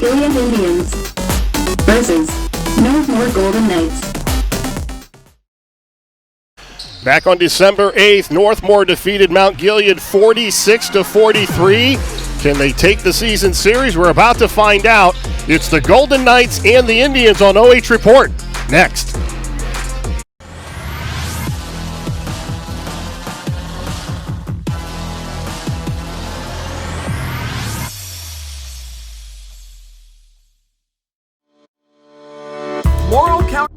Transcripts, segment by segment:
Mount Gilead Indians versus Northmor Golden Knights. Back on December 8th, Northmor defeated Mount Gilead 46-43. Can they take the season series? We're about to find out. It's the Golden Knights and the Indians on OH Report. Next. Moral County.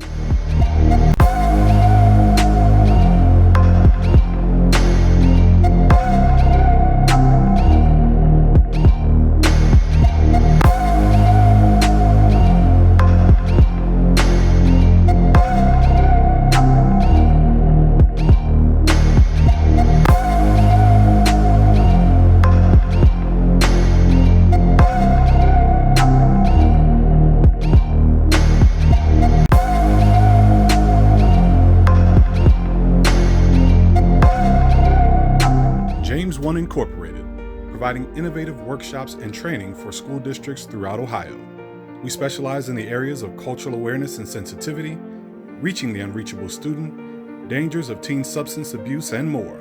Incorporated, providing innovative workshops and training for school districts throughout Ohio. We specialize in the areas of cultural awareness and sensitivity, reaching the unreachable student, dangers of teen substance abuse, and more.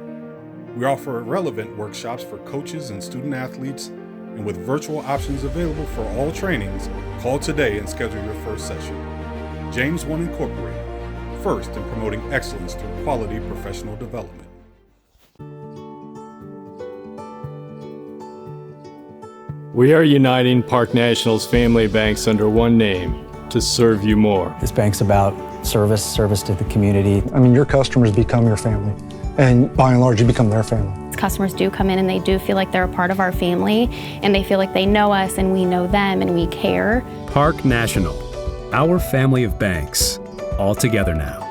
We offer relevant workshops for coaches and student athletes, and with virtual options available for all trainings, call today and schedule your first session. James 1 Incorporated, first in promoting excellence through quality professional development. We are uniting Park National's family banks under one name to serve you more. This bank's about service to the community. I mean, your customers become your family, and by and large, you become their family. Customers do come in and they do feel like they're a part of our family, and they feel like they know us and we know them and we care. Park National, our family of banks, all together now.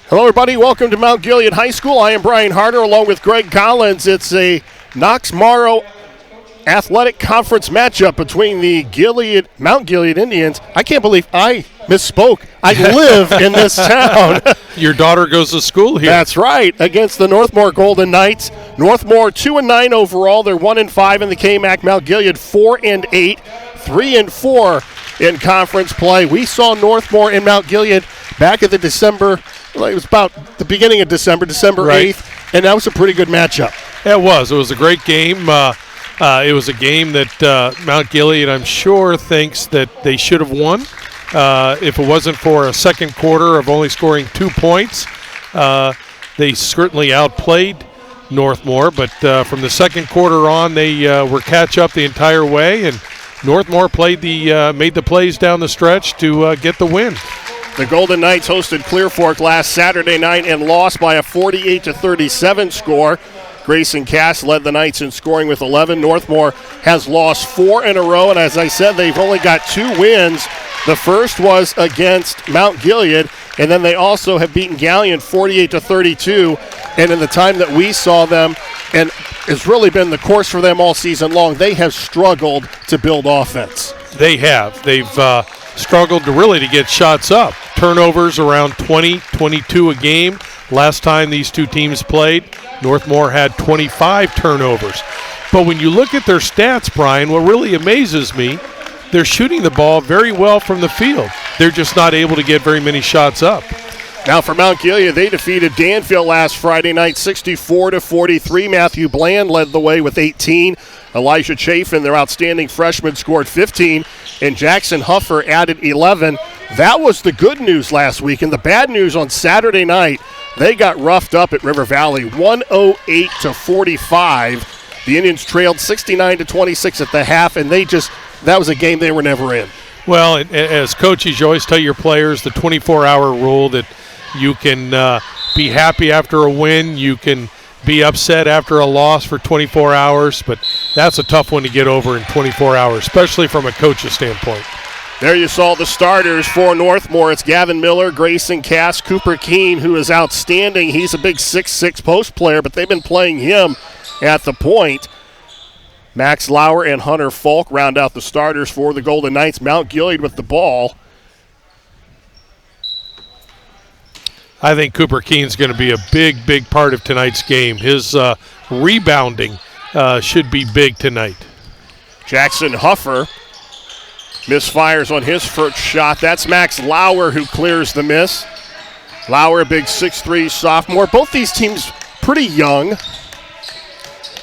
Hello, everybody. Welcome to Mount Gilead High School. I am Brian Harder along with Greg Collins. It's a Knox-Morrow Athletic Conference matchup between the Mount Gilead Indians. I can't believe I misspoke. I live in this town. Your daughter goes to school here. That's right. Against the Northmor Golden Knights. Northmor 2-9 overall. They're 1-5 in the KMAC. Mount Gilead 4-8, 3-4 in conference play. We saw Northmor and Mount Gilead back at the December. It was about the beginning of December 8th, and that was a pretty good matchup. It was. It was a great game. It was a game that Mount Gilead, I'm sure, thinks that they should have won. If it wasn't for a second quarter of only scoring 2 points, they certainly outplayed Northmor. But from the second quarter on, they were catch up the entire way, and Northmor made the plays down the stretch to get the win. The Golden Knights hosted Clear Fork last Saturday night and lost by a 48-37 score. Grayson Cass led the Knights in scoring with 11. Northmor has lost 4 in a row, and as I said, they've only got 2 wins. The first was against Mount Gilead, And then they also have beaten Galleon 48-32. And in the time that we saw them, and it's really been the course for them all season long, they have struggled to build offense. They have. They've struggled to get shots up. Turnovers around 20, 22 a game. Last time these two teams played, Northmor had 25 turnovers. But when you look at their stats, Brian, what really amazes me, they're shooting the ball very well from the field. They're just not able to get very many shots up. Now for Mount Gilead, they defeated Danville last Friday night 64-43. Matthew Bland led the way with 18. Elijah Chafin, their outstanding freshman, scored 15. And Jackson Huffer added 11. That was the good news last week. And the bad news on Saturday night, they got roughed up at River Valley, 108-45. The Indians trailed 69-26 at the half, and that was a game they were never in. Well, as coaches, you always tell your players the 24-hour rule that you can be happy after a win, you can be upset after a loss for 24 hours, but that's a tough one to get over in 24 hours, especially from a coach's standpoint. There you saw the starters for Northmor. It's Gavin Miller, Grayson Cass, Cooper Keene, who is outstanding. He's a big 6'6" post player, but they've been playing him at the point. Max Lauer and Hunter Falk round out the starters for the Golden Knights. Mount Gilead with the ball. I think Cooper Keene's going to be a big, big part of tonight's game. His rebounding should be big tonight. Jackson Huffer misfires on his first shot. That's Max Lauer who clears the miss. Lauer, a big 6'3" sophomore. Both these teams pretty young.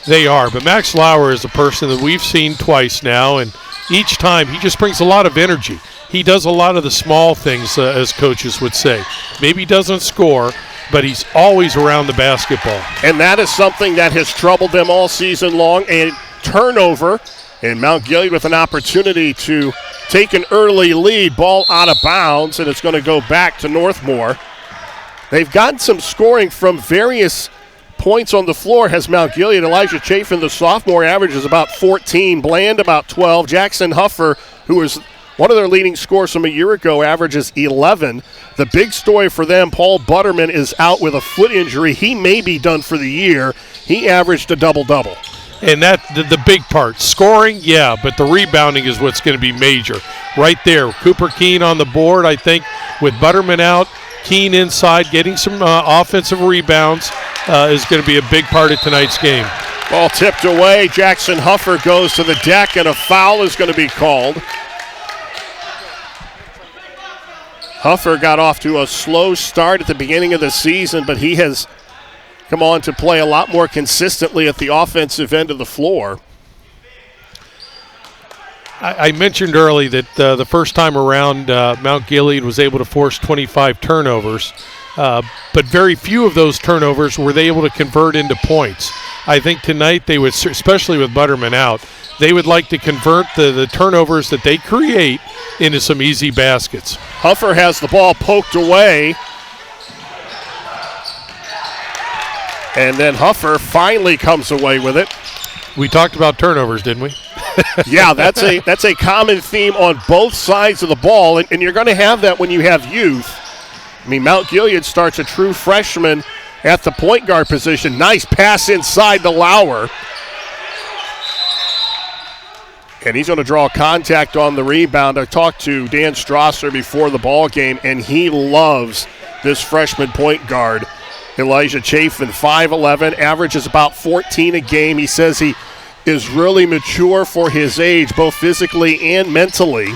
They are, but Max Lauer is a person that we've seen twice now, and each time he just brings a lot of energy. He does a lot of the small things, as coaches would say. Maybe he doesn't score, but he's always around the basketball. And that is something that has troubled them all season long. A turnover, and Mount Gilead with an opportunity to take an early lead. Ball out of bounds, and it's going to go back to Northmor. They've gotten some scoring from various points on the floor has Mount Gilead. Elijah Chafin, the sophomore, averages about 14. Bland about 12. Jackson Huffer, who is one of their leading scorers from a year ago, averages 11. The big story for them, Paul Butterman is out with a foot injury. He may be done for the year. He averaged a double-double. And that the big part, scoring, yeah, but the rebounding is what's going to be major. Right there, Cooper Keene on the board, I think, with Butterman out, Keene inside, getting some offensive rebounds is going to be a big part of tonight's game. Ball tipped away. Jackson Huffer goes to the deck, and a foul is going to be called. Huffer got off to a slow start at the beginning of the season, but he has come on to play a lot more consistently at the offensive end of the floor. I mentioned early that the first time around, Mount Gilead was able to force 25 turnovers, but very few of those turnovers were they able to convert into points. I think tonight they would, especially with Butterman out, they would like to convert the turnovers that they create into some easy baskets. Huffer has the ball poked away. And then Huffer finally comes away with it. We talked about turnovers, didn't we? Yeah, that's a common theme on both sides of the ball, and you're going to have that when you have youth. I mean, Mount Gilead starts a true freshman at the point guard position. Nice pass inside to Lauer. And he's going to draw contact on the rebound. I talked to Dan Strasser before the ball game, and he loves this freshman point guard, Elijah Chafin, 5'11", averages about 14 a game. He says he is really mature for his age, both physically and mentally.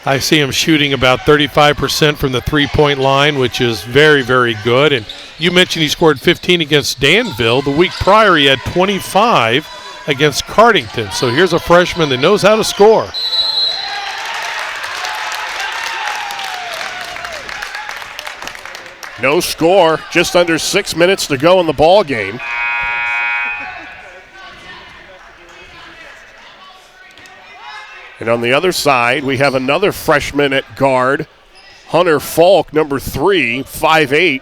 I see him shooting about 35% from the three-point line, which is very, very good. And you mentioned he scored 15 against Danville. The week prior he had 25 against Cardington. So here's a freshman that knows how to score. No score, just under 6 minutes to go in the ball game. And on the other side, we have another freshman at guard, Hunter Falk, number 3, 5'8".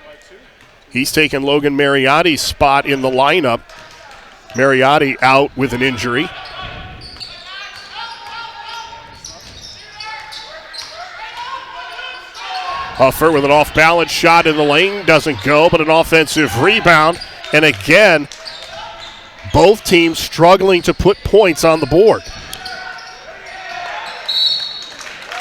He's taken Logan Mariotti's spot in the lineup. Mariotti out with an injury. Huffer with an off-balance shot in the lane. Doesn't go, but an offensive rebound. And again, both teams struggling to put points on the board.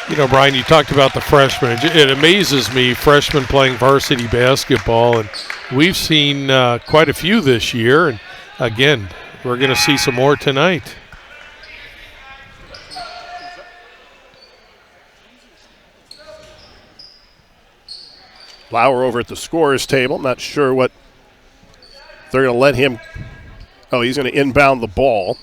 You know, Brian, you talked about the freshmen. It amazes me, freshmen playing varsity basketball, and we've seen quite a few this year. And again, we're going to see some more tonight. Lauer over at the scorer's table. Not sure what they're going to let him. Oh, he's going to inbound the ball.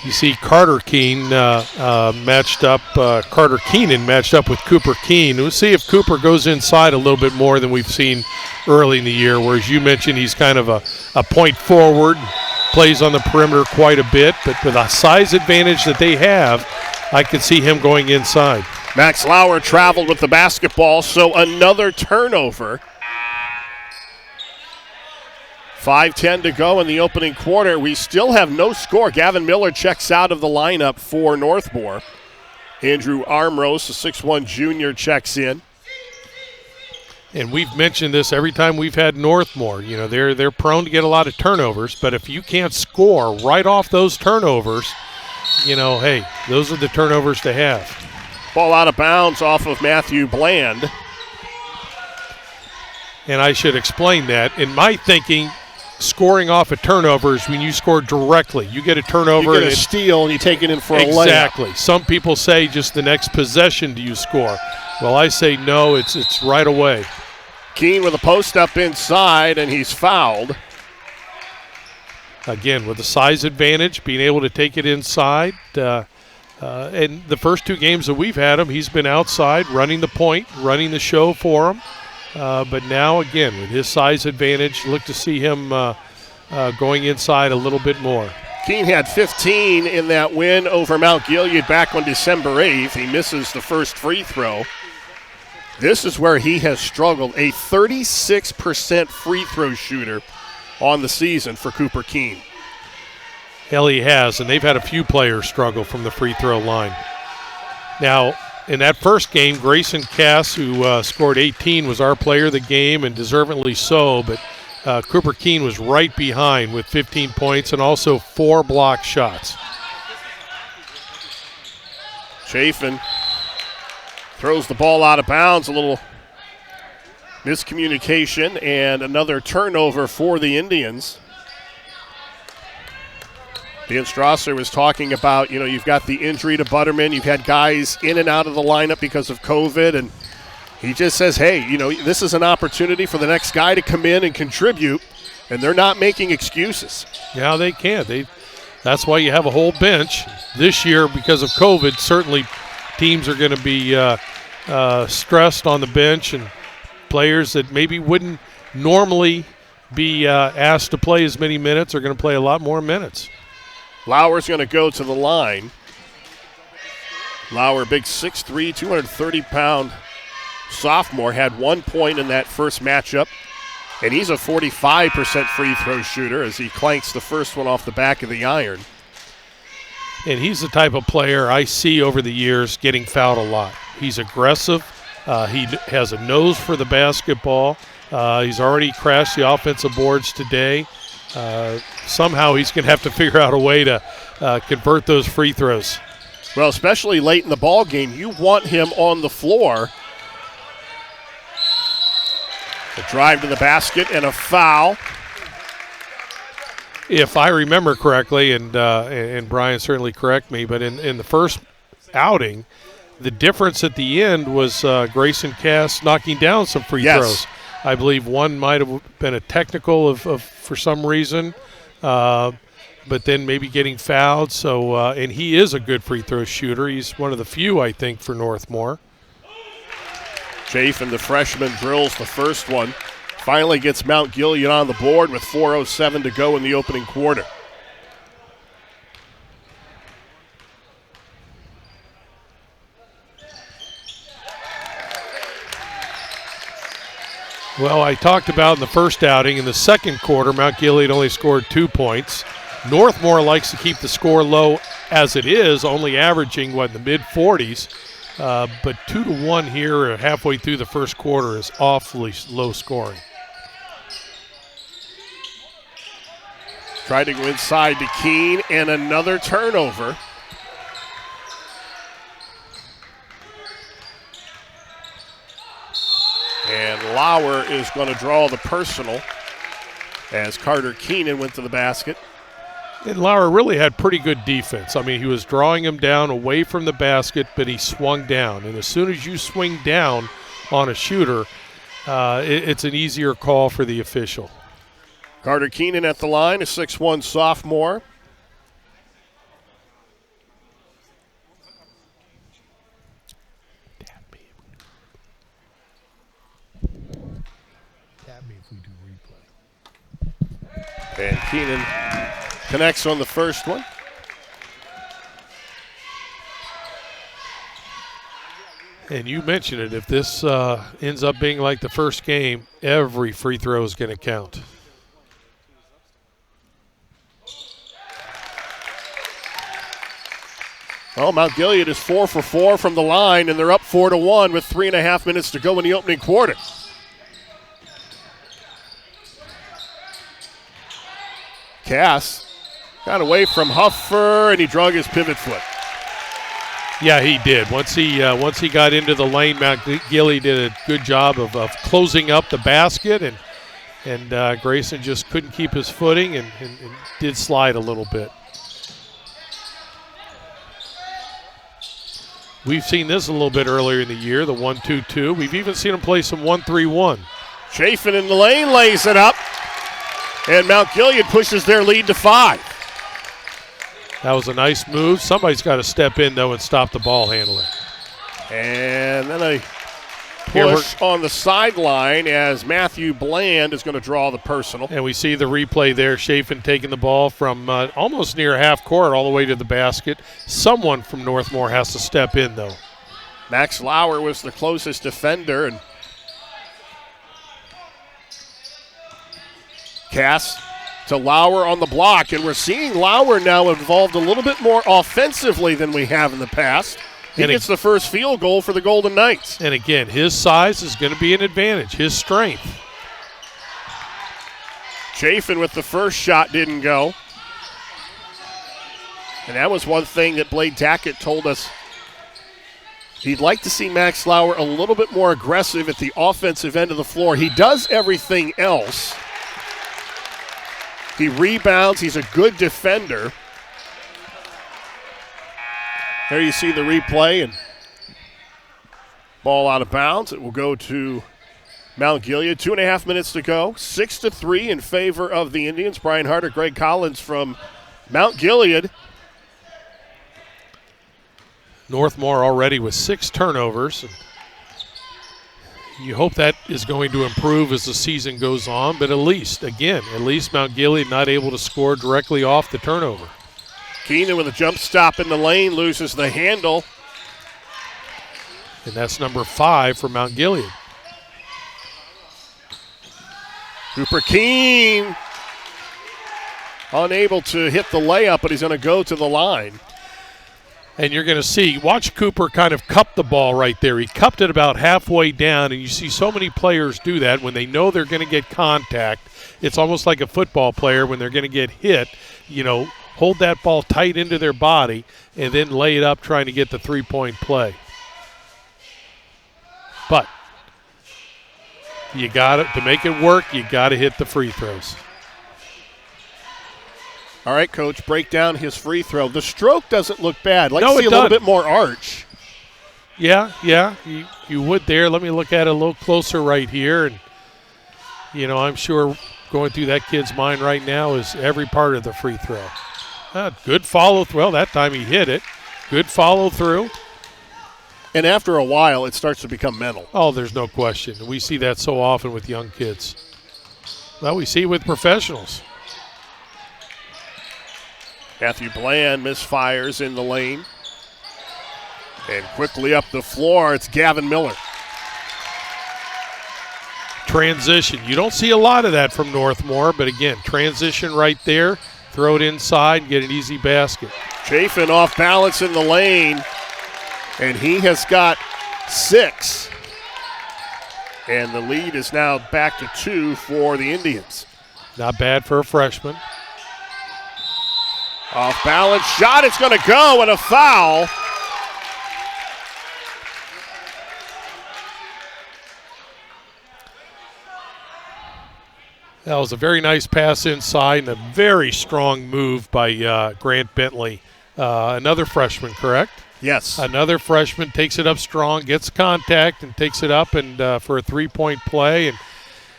You see Carter Keenan matched up with Cooper Keene. We'll see if Cooper goes inside a little bit more than we've seen early in the year, whereas you mentioned he's kind of a point forward, plays on the perimeter quite a bit, but with a size advantage that they have, I could see him going inside. Max Lauer traveled with the basketball, so another turnover. 5:10 to go in the opening quarter. We still have no score. Gavin Miller checks out of the lineup for Northmor. Andrew Armrose, a 6'1 junior, checks in. And we've mentioned this every time we've had Northmor. You know, they're prone to get a lot of turnovers, but if you can't score right off those turnovers, you know, hey, those are the turnovers to have. Ball out of bounds off of Matthew Bland. And I should explain that. In my thinking, scoring off of turnovers when you score directly. You get a turnover. You get a steal and you take it in for a layup. Exactly. Some people say just the next possession do you score. Well, I say no, it's right away. Keene with a post up inside, and he's fouled. Again, with the size advantage, being able to take it inside. And the first two games that we've had him, he's been outside, running the point, running the show for him. But now, again, with his size advantage, look to see him going inside a little bit more. Keene had 15 in that win over Mount Gilead back on December 8th. He misses the first free throw. This is where he has struggled. A 36% free throw shooter on the season for Cooper Keene. Hell, he has, and they've had a few players struggle from the free throw line. Now, in that first game, Grayson Cass, who scored 18, was our player of the game, and deservedly so, but Cooper Keene was right behind with 15 points and also 4 block shots. Chafin throws the ball out of bounds, a little miscommunication, and another turnover for the Indians. Dan Strasser was talking about, you know, you've got the injury to Butterman. You've had guys in and out of the lineup because of COVID, and he just says, hey, you know, this is an opportunity for the next guy to come in and contribute, and they're not making excuses. Yeah, they can't. That's why you have a whole bench. This year, because of COVID, certainly teams are going to be stressed on the bench, and players that maybe wouldn't normally be asked to play as many minutes are going to play a lot more minutes. Lauer's going to go to the line. Lauer, big 6'3", 230-pound sophomore, had 1 point in that first matchup, and he's a 45% free throw shooter as he clanks the first one off the back of the iron. And he's the type of player I see over the years getting fouled a lot. He's aggressive. He has a nose for the basketball. He's already crashed the offensive boards today. Somehow he's going to have to figure out a way to convert those free throws. Well, especially late in the ball game, you want him on the floor. A drive to the basket and a foul. If I remember correctly, and Brian certainly correct me, but in the first outing, the difference at the end was Grayson Cass knocking down some free throws. I believe one might have been a technical of for some reason, but then maybe getting fouled. So, and he is a good free throw shooter. He's one of the few, I think, for Northmor. Chafin, the freshman, drills the first one. Finally gets Mount Gilead on the board with 4:07 to go in the opening quarter. Well, I talked about in the first outing, in the second quarter, Mount Gilead only scored 2 points. Northmor likes to keep the score low as it is, only averaging, in the mid-40s. But 2-1 here halfway through the first quarter is awfully low scoring. Tried to go inside to Keene, and another turnover. And Lauer is going to draw the personal as Carter Keenan went to the basket. And Lauer really had pretty good defense. I mean, he was drawing him down away from the basket, but he swung down. And as soon as you swing down on a shooter, it's an easier call for the official. Carter Keenan at the line, a 6'1 sophomore. And Keenan connects on the first one. And you mentioned it, if this ends up being like the first game, every free throw is going to count. Well, Mount Gilead is 4 for 4 from the line, and they're up 4-1 with 3.5 minutes to go in the opening quarter. Cass got away from Huffer, and he drug his pivot foot. Yeah, he did. Once he got into the lane, Mount Gilead did a good job of closing up the basket, and Grayson just couldn't keep his footing and did slide a little bit. We've seen this a little bit earlier in the year, the 1-2-2. We've even seen him play some 1-3-1. Chafin in the lane lays it up, and Mount Gilead pushes their lead to 5. That was a nice move. Somebody's got to step in, though, and stop the ball handler. And then a push on the sideline as Matthew Bland is going to draw the personal. And we see the replay there. Chafin taking the ball from almost near half court all the way to the basket. Someone from Northmor has to step in, though. Max Lauer was the closest defender, and Cass to Lauer on the block, and we're seeing Lauer now involved a little bit more offensively than we have in the past. He gets the first field goal for the Golden Knights. And again, his size is going to be an advantage, his strength. Chafin with the first shot didn't go. And that was one thing that Blade Tackett told us. He'd like to see Max Lauer a little bit more aggressive at the offensive end of the floor. He does everything else. He rebounds. He's a good defender. There you see the replay, and ball out of bounds. It will go to Mount Gilead. 2.5 minutes to go. 6-3 in favor of the Indians. Brian Harder, Greg Collins from Mount Gilead. Northmor already with 6 turnovers. You hope that is going to improve as the season goes on, but at least Mount Gilead not able to score directly off the turnover. Keenan with a jump stop in the lane, loses the handle. And that's number 5 for Mount Gilead. Cooper Keene unable to hit the layup, but he's going to go to the line. And you're going to see, watch Cooper kind of cup the ball right there. He cupped it about halfway down, and you see so many players do that when they know they're going to get contact. It's almost like a football player when they're going to get hit, hold that ball tight into their body and then lay it up trying to get the three-point play. But you got it to make it work, you got to hit the free throws. All right, Coach, break down his free throw. The stroke doesn't look bad. Like no, to see a little bit more arch. Yeah, you would there. Let me look at it a little closer right here. And, I'm sure going through that kid's mind right now is every part of the free throw. Good follow through. Well, that time he hit it. Good follow through. And after a while, it starts to become mental. Oh, there's no question. We see that so often with young kids. Well, we see it with professionals. Matthew Bland misfires in the lane. And quickly up the floor, it's Gavin Miller. transition. You don't see a lot of that from Northmor, but again, transition right there, throw it inside, get an easy basket. Chafin off balance in the lane, and he has got 6. And the lead is now back to 2 for the Indians. Not bad for a freshman. Off balance shot, it's going to go, and a foul. That was a very nice pass inside and a very strong move by Grant Bentley. Another freshman, correct? Yes. Another freshman takes it up strong, gets contact, and takes it up and for a three-point play. And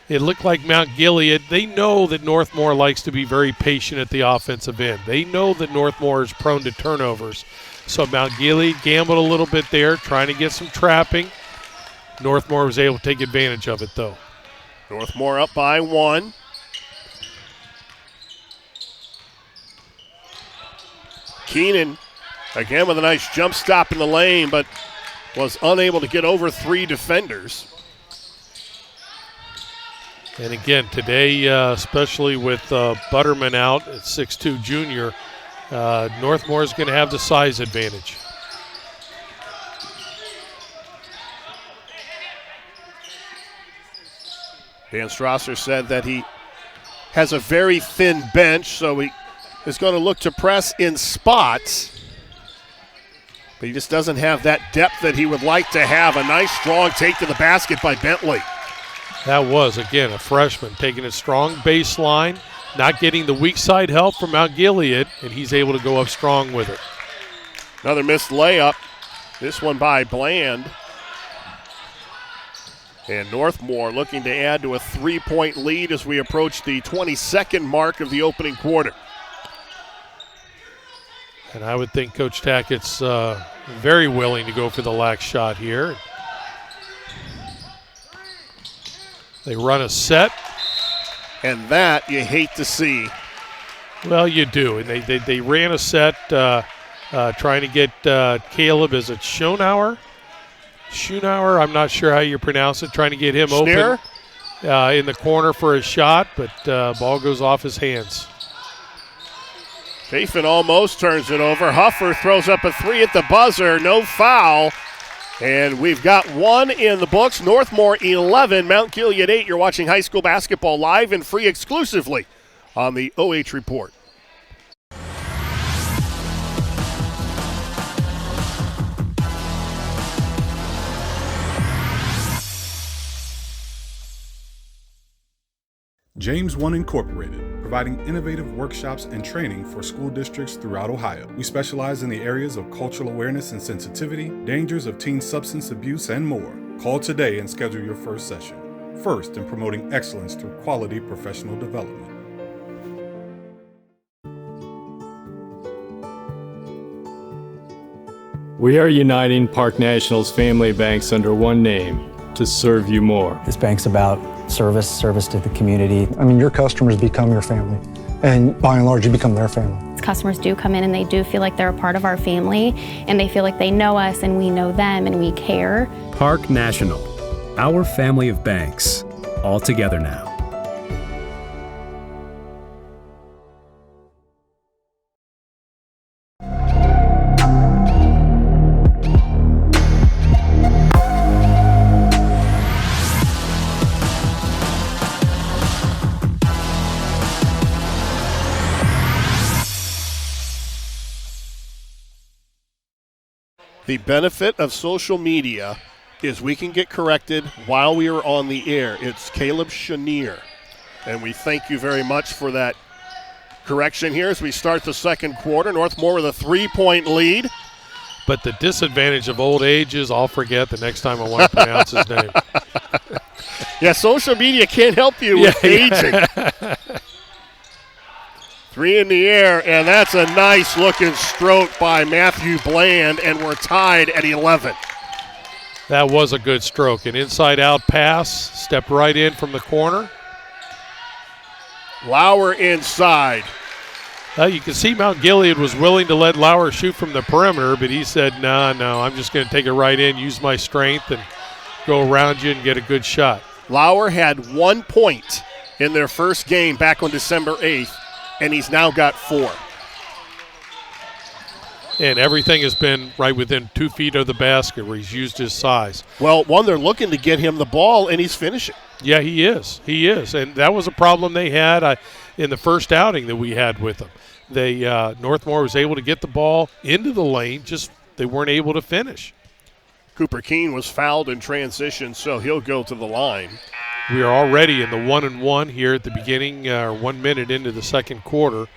it looked like Mount Gilead, they know that Northmor likes to be very patient at the offensive end. They know that Northmor is prone to turnovers. So Mount Gilead gambled a little bit there, trying to get some trapping. Northmor was able to take advantage of it, though. Northmor up by 1. Keenan again with a nice jump stop in the lane, but was unable to get over 3 defenders. And again, today, especially with Butterman out at 6'2 junior, Northmor is going to have the size advantage. Dan Strasser said that he has a very thin bench, so he is going to look to press in spots. But he just doesn't have that depth that he would like to have. A nice, strong take to the basket by Bentley. That was, again, a freshman taking a strong baseline, not getting the weak side help from Mount Gilead, and he's able to go up strong with it. Another missed layup. This one by Bland. And Northmor looking to add to a 3-point lead as we approach the 22nd mark of the opening quarter. And I would think Coach Tackett's very willing to go for the lax shot here. They run a set. And that you hate to see. Well, you do. And they ran a set trying to get Caleb, is it Schonauer? Schonauer, I'm not sure how you pronounce it, trying to get him open in the corner for a shot, but ball goes off his hands. Chafin almost turns it over. Huffer throws up a 3 at the buzzer. No foul. And we've got 1 in the books. Northmor 11, Mount Gilead 8. You're watching high school basketball live and free exclusively on the OH Report. James One Incorporated, providing innovative workshops and training for school districts throughout Ohio. We specialize in the areas of cultural awareness and sensitivity, dangers of teen substance abuse, and more. Call today and schedule your first session. First in promoting excellence through quality professional development. We are uniting Park National's family banks under one name to serve you more. This bank's about service to the community. I mean, your customers become your family, and by and large, you become their family. Customers do come in and they do feel like they're a part of our family, and they feel like they know us and we know them and we care. Park National, our family of banks, all together now. The benefit of social media is we can get corrected while we are on the air. It's Caleb Chenier, and we thank you very much for that correction here as we start the second quarter. Northmor with a 3-point lead. But the disadvantage of old age is I'll forget the next time I want to pronounce his name. Yeah, social media can't help you with aging. 3 in the air, and that's a nice-looking stroke by Matthew Bland, and we're tied at 11. That was a good stroke. An inside-out pass, stepped right in from the corner. Lauer inside. You can see Mount Gilead was willing to let Lauer shoot from the perimeter, but he said, no, I'm just going to take it right in, use my strength, and go around you and get a good shot. Lauer had 1 point in their first game back on December 8th, and he's now got 4. And everything has been right within 2 feet of the basket where he's used his size. Well, they're looking to get him the ball, and he's finishing. Yeah, he is. He is. And that was a problem they had in the first outing that we had with them. Northmor was able to get the ball into the lane, just they weren't able to finish. Cooper Keene was fouled in transition, so he'll go to the line. We are already in the 1-1 here at the beginning, 1 minute into the second quarter.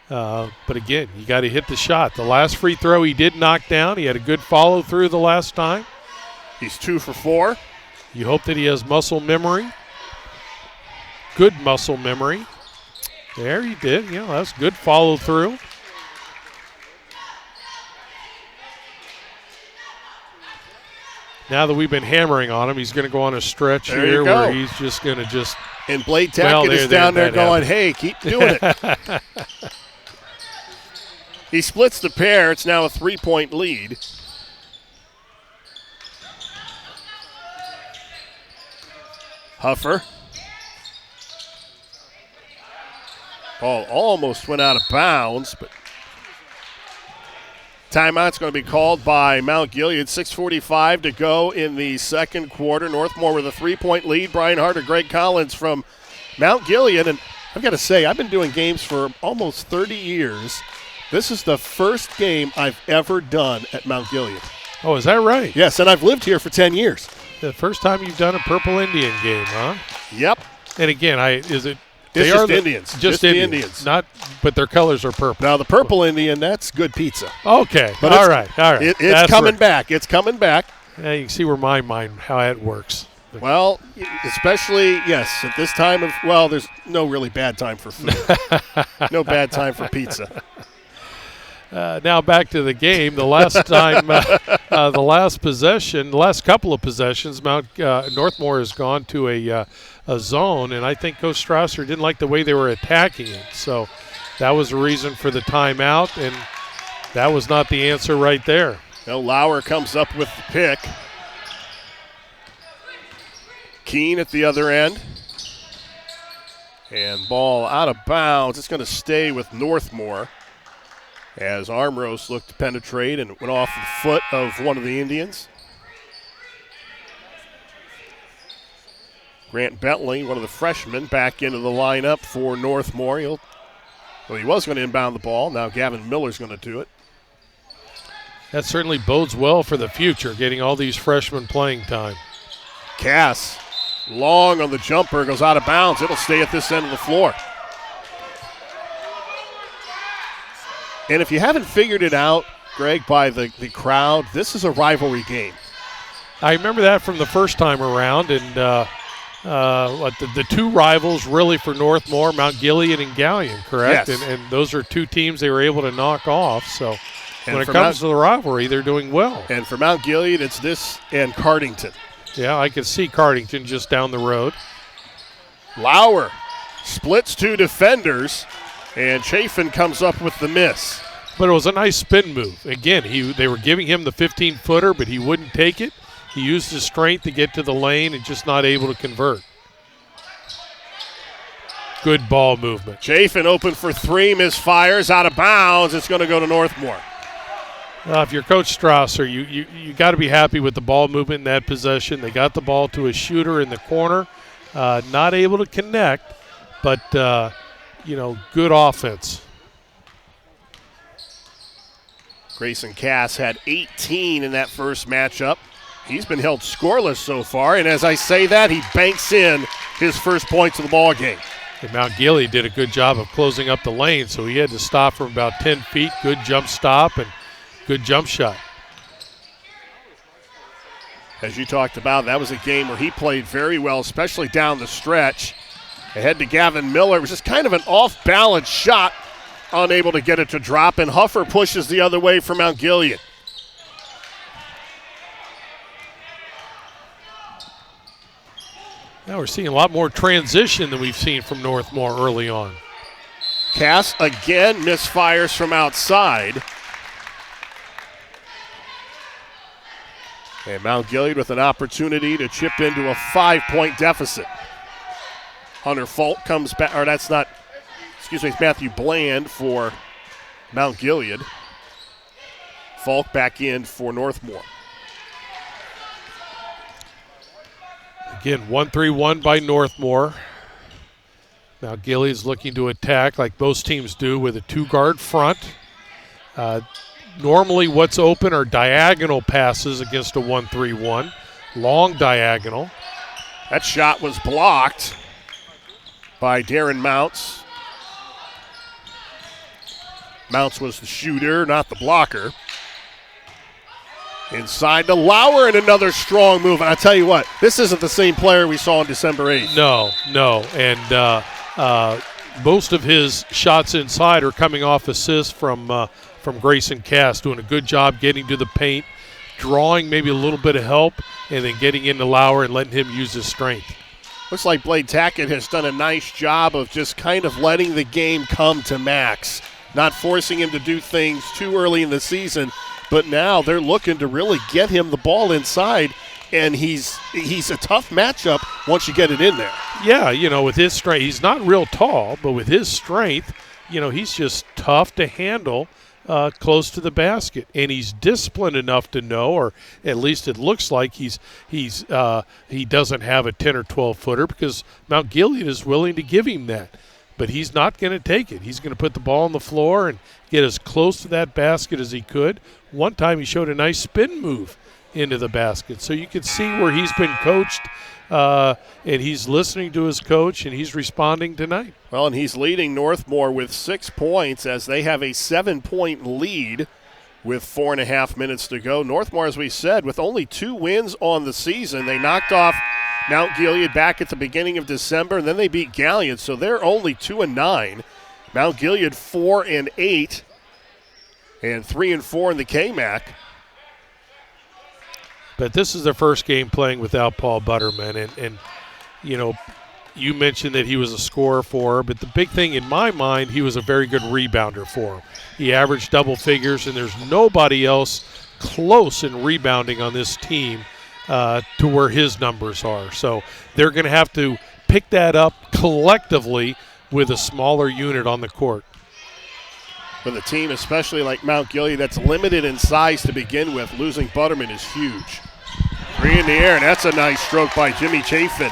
But again, you got to hit the shot. The last free throw he did knock down. He had a good follow through the last time. He's 2 for 4. You hope that he has muscle memory. Good muscle memory. There he did. That's good follow through. Now that we've been hammering on him, he's going to go on a stretch here where he's just going to And Blade Tackett is down there going, hey, keep doing it. He splits the pair. It's now a 3-point lead. Huffer. Ball almost went out of bounds, but timeout's going to be called by Mount Gilead. 6:45 to go in the second quarter. Northmor with a 3-point lead. Brian Harder, Greg Collins from Mount Gilead. And I've got to say, I've been doing games for almost 30 years. This is the first game I've ever done at Mount Gilead. Oh, is that right? Yes, and I've lived here for 10 years. The first time you've done a Purple Indian game, huh? Yep. And again, It's just Indians. Just the Indians. But their colors are purple. Now, the Purple Indian, that's good pizza. Okay. But all right. It's coming back. It's coming back. Yeah, you can see where my mind, how it works. Well, especially, yes, at this time of, there's no really bad time for food. No bad time for pizza. Now back to the game. The last time, the last couple of possessions, Northmor has gone to a zone, and I think Coach Strasser didn't like the way they were attacking it. So that was the reason for the timeout, and that was not the answer right there. Now Lauer comes up with the pick. Keene at the other end. And ball out of bounds. It's going to stay with Northmor as Armros looked to penetrate and it went off the foot of one of the Indians. Grant Bentley, one of the freshmen, back into the lineup for Northmor. He was going to inbound the ball. Now Gavin Miller's going to do it. That certainly bodes well for the future, getting all these freshmen playing time. Cass, long on the jumper, goes out of bounds. It'll stay at this end of the floor. And if you haven't figured it out, Greg, by the crowd, this is a rivalry game. I remember that from the first time around, and the two rivals really for Northmor, Mount Gilead and Gallion, correct? Yes. And those are two teams they were able to knock off. So and when it comes to the rivalry, they're doing well. And for Mount Gilead, it's this and Cardington. Yeah, I could see Cardington just down the road. Lauer splits two defenders, and Chafin comes up with the miss. But it was a nice spin move. Again, they were giving him the 15-footer, but he wouldn't take it. He used his strength to get to the lane and just not able to convert. Good ball movement. Chafin open for three, misfires, out of bounds. It's going to go to Northmor. If you're Coach Strasser, you got to be happy with the ball movement in that possession. They got the ball to a shooter in the corner, not able to connect, but good offense. Grayson Cass had 18 in that first matchup. He's been held scoreless so far, and as I say that, he banks in his first points of the ball game. And Mount Gilead did a good job of closing up the lane, so he had to stop from about 10 feet. Good jump stop and good jump shot. As you talked about, that was a game where he played very well, especially down the stretch. Ahead to Gavin Miller. It was just kind of an off-balance shot, unable to get it to drop, and Huffer pushes the other way for Mount Gilead. Now we're seeing a lot more transition than we've seen from Northmor early on. Cass again misfires from outside. And Mount Gilead with an opportunity to chip into a 5-point deficit. Hunter Falk comes back, or that's not, excuse me, it's Matthew Bland for Mount Gilead. Falk back in for Northmor. Again, 1-3-1 by Northmor. Now Gilead's looking to attack like most teams do with a 2-guard front. Normally what's open are diagonal passes against a 1-3-1. Long diagonal. That shot was blocked by Darren Mounts. Mounts was the shooter, not the blocker. Inside to Lauer, and another strong move. And I tell you what, this isn't the same player we saw on December 8th. No. And most of his shots inside are coming off assists from Grayson Cass, doing a good job getting to the paint, drawing maybe a little bit of help, and then getting into Lauer and letting him use his strength. Looks like Blade Tackett has done a nice job of just kind of letting the game come to Max, not forcing him to do things too early in the season. But now they're looking to really get him the ball inside, and he's a tough matchup once you get it in there. Yeah, with his strength, he's not real tall, but with his strength, he's just tough to handle close to the basket, and he's disciplined enough to know, or at least it looks like he doesn't have a 10 or 12 footer because Mount Gilead is willing to give him that. But he's not going to take it. He's going to put the ball on the floor and get as close to that basket as he could. One time he showed a nice spin move into the basket. So you can see where he's been coached, and he's listening to his coach, and he's responding tonight. Well, and he's leading Northmor with 6 points as they have a 7-point lead with 4.5 minutes to go. Northmor, as we said, with only 2 wins on the season. They knocked off Mount Gilead back at the beginning of December, and then they beat Gallion, so they're only 2-9. Mount Gilead 4-8, and 3-4 in the KMAC. But this is their first game playing without Paul Butterman, and you mentioned that he was a scorer for her, but the big thing in my mind, he was a very good rebounder for him. He averaged double figures, and there's nobody else close in rebounding on this team to where his numbers are. So they're going to have to pick that up collectively with a smaller unit on the court. For the team, especially like Mount Gilead, that's limited in size to begin with, losing Butterman is huge. 3 in the air, and that's a nice stroke by Jimmy Chafin.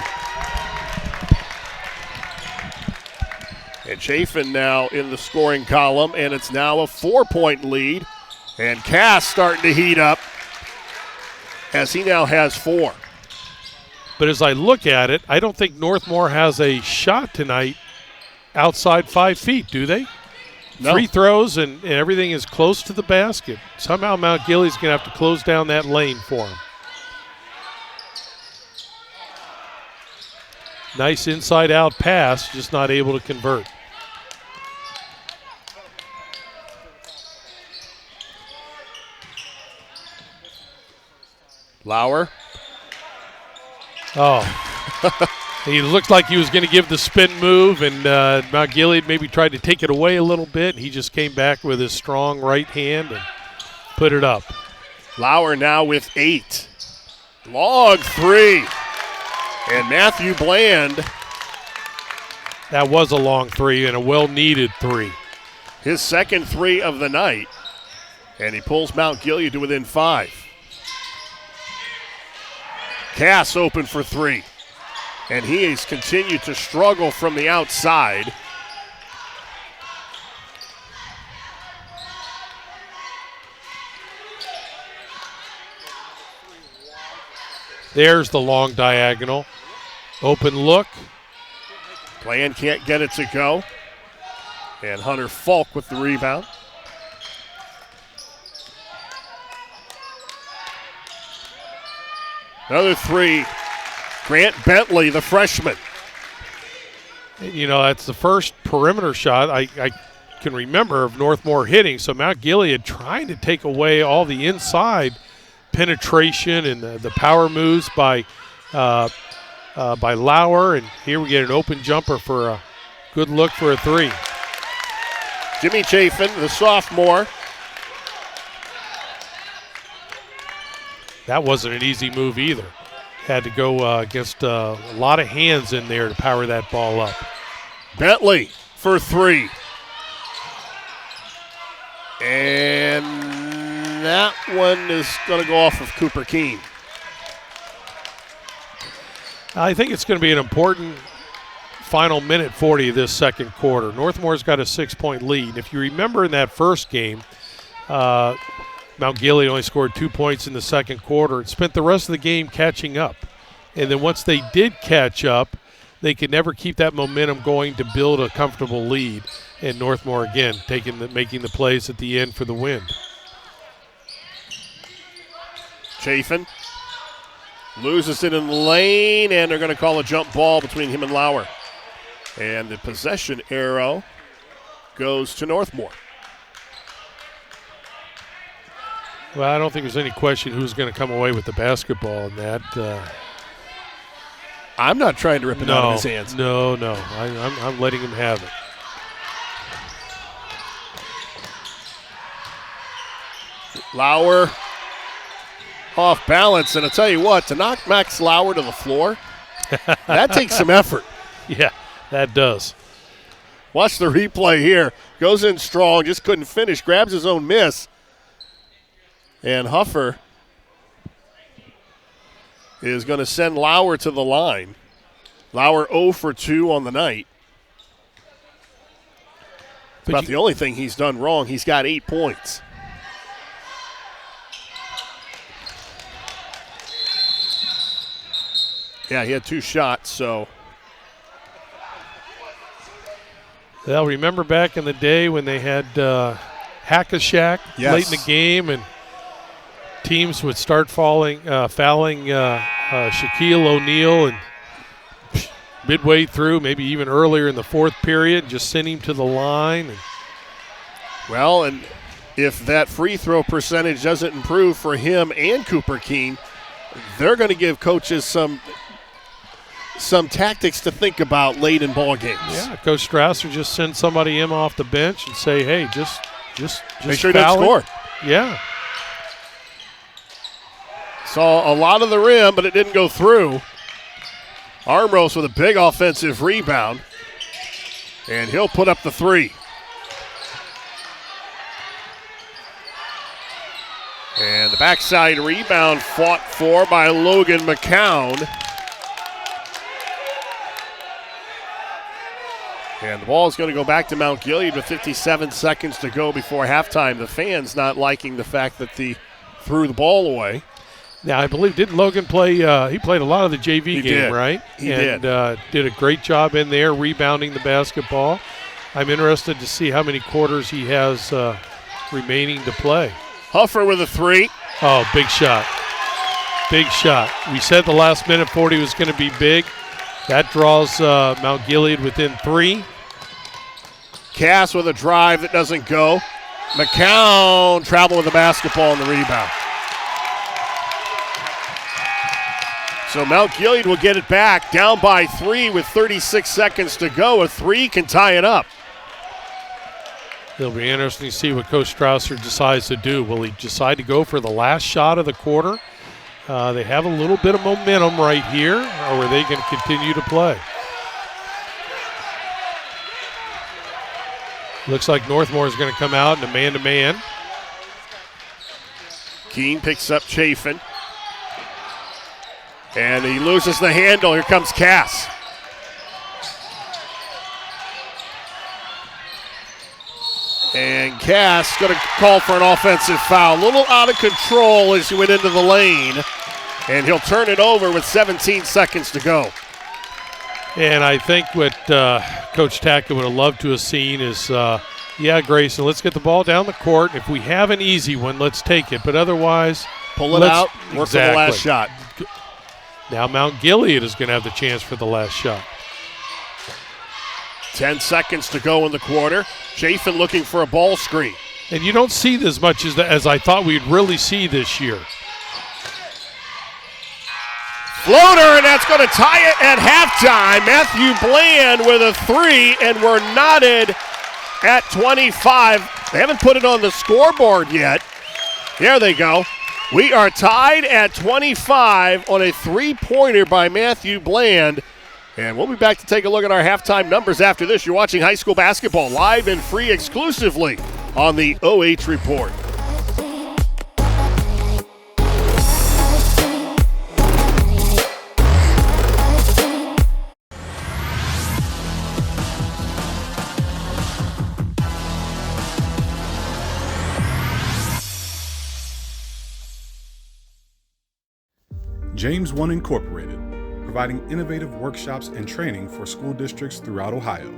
And Chafin now in the scoring column, and it's now a 4-point lead. And Cass starting to heat up as he now has 4. But as I look at it, I don't think Northmor has a shot tonight outside 5 feet, do they? No. Free throws and everything is close to the basket. Somehow Mount Gilead's going to have to close down that lane for him. Nice inside-out pass, just not able to convert. Lauer. Oh. He looked like he was going to give the spin move, and Mount Gilead maybe tried to take it away a little bit. He just came back with his strong right hand and put it up. Lauer now with 8. Long 3. And Matthew Bland. That was a long 3 and a well-needed 3. His second 3 of the night. And he pulls Mount Gilead to within 5. Cass open for 3. And he has continued to struggle from the outside. There's the long diagonal. Open look. Bland can't get it to go. And Hunter Falk with the rebound. Another 3. Grant Bentley, the freshman. That's the first perimeter shot I can remember of Northmor hitting. So Mount Gilead trying to take away all the inside penetration and the power moves by Lauer. And here we get an open jumper for a good look for a 3. Jimmy Chafin, the sophomore. that wasn't an easy move either. Had to go against a lot of hands in there to power that ball up. Bentley for three. And that one is going to go off of Cooper Keene. I think it's going to be an important final minute 40 of this second quarter. Northmore's got a 6-point lead. If you remember in that first game, Mount Gilead only scored 2 points in the second quarter. It spent the rest of the game catching up. And then once they did catch up, they could never keep that momentum going to build a comfortable lead. And Northmore, again, making the plays at the end for the win. Chafin loses it in the lane, and they're going to call a jump ball between him and Lauer. And the possession arrow goes to Northmore. Well, I don't think there's any question who's going to come away with the basketball in that. I'm not trying to rip it out of his hands. No. I'm letting him have it. Lauer off balance, and I'll tell you what, to knock Max Lauer to the floor, that takes some effort. Yeah, that does. Watch the replay here. Goes in strong, just couldn't finish, grabs his own miss. And Huffer is going to send Lauer to the line. Lauer 0 for 2 on the night. About the only thing he's done wrong. He's got 8 points. Yeah, he had 2 shots, so. Well, remember back in the day when they had Hack-a-Shack late in the game, and teams would start fouling Shaquille O'Neal, and midway through, maybe even earlier in the fourth period, just send him to the line. Well, and if that free throw percentage doesn't improve for him and Cooper Keene, they're going to give coaches some tactics to think about late in ball games. Yeah, Coach Strasser just send somebody in off the bench and say, hey, just make sure he doesn't score. Yeah. Saw a lot of the rim, but it didn't go through. Armros with a big offensive rebound, and he'll put up the 3. And the backside rebound fought for by Logan McCown. And the ball is going to go back to Mount Gilead with 57 seconds to go before halftime. The fans not liking the fact that they threw the ball away. Now, I believe, didn't Logan play? He played a lot of the JV game, right? He did. Did a great job in there rebounding the basketball. I'm interested to see how many quarters he has remaining to play. Huffer with a 3. Oh, big shot. Big shot. We said the last minute 40 was going to be big. That draws Mount Gilead within 3. Cass with a drive that doesn't go. McCown traveling with the basketball and the rebound. So Mount Gilead will get it back, down by 3 with 36 seconds to go. A 3 can tie it up. It'll be interesting to see what Coach Strausser decides to do. Will he decide to go for the last shot of the quarter? They have a little bit of momentum right here, or are they going to continue to play? Looks like Northmore is going to come out in a man-to-man. Keene picks up Chafin. And he loses the handle. Here comes Cass. And Cass going to call for an offensive foul. A little out of control as he went into the lane. And he'll turn it over with 17 seconds to go. And I think what Coach Tackett would have loved to have seen is, Grayson, let's get the ball down the court. If we have an easy one, let's take it. But otherwise, pull it out, work for the last shot. Now Mount Gilead is going to have the chance for the last shot. 10 seconds to go in the quarter. Chafin looking for a ball screen. And you don't see this much as I thought we'd really see this year. Floater, and that's going to tie it at halftime. Matthew Bland with a 3, and we're knotted at 25. They haven't put it on the scoreboard yet. There they go. We are tied at 25 on a three-pointer by Matthew Bland. And we'll be back to take a look at our halftime numbers after this. You're watching high school basketball live and free exclusively on the OH Report. James One Incorporated, providing innovative workshops and training for school districts throughout Ohio.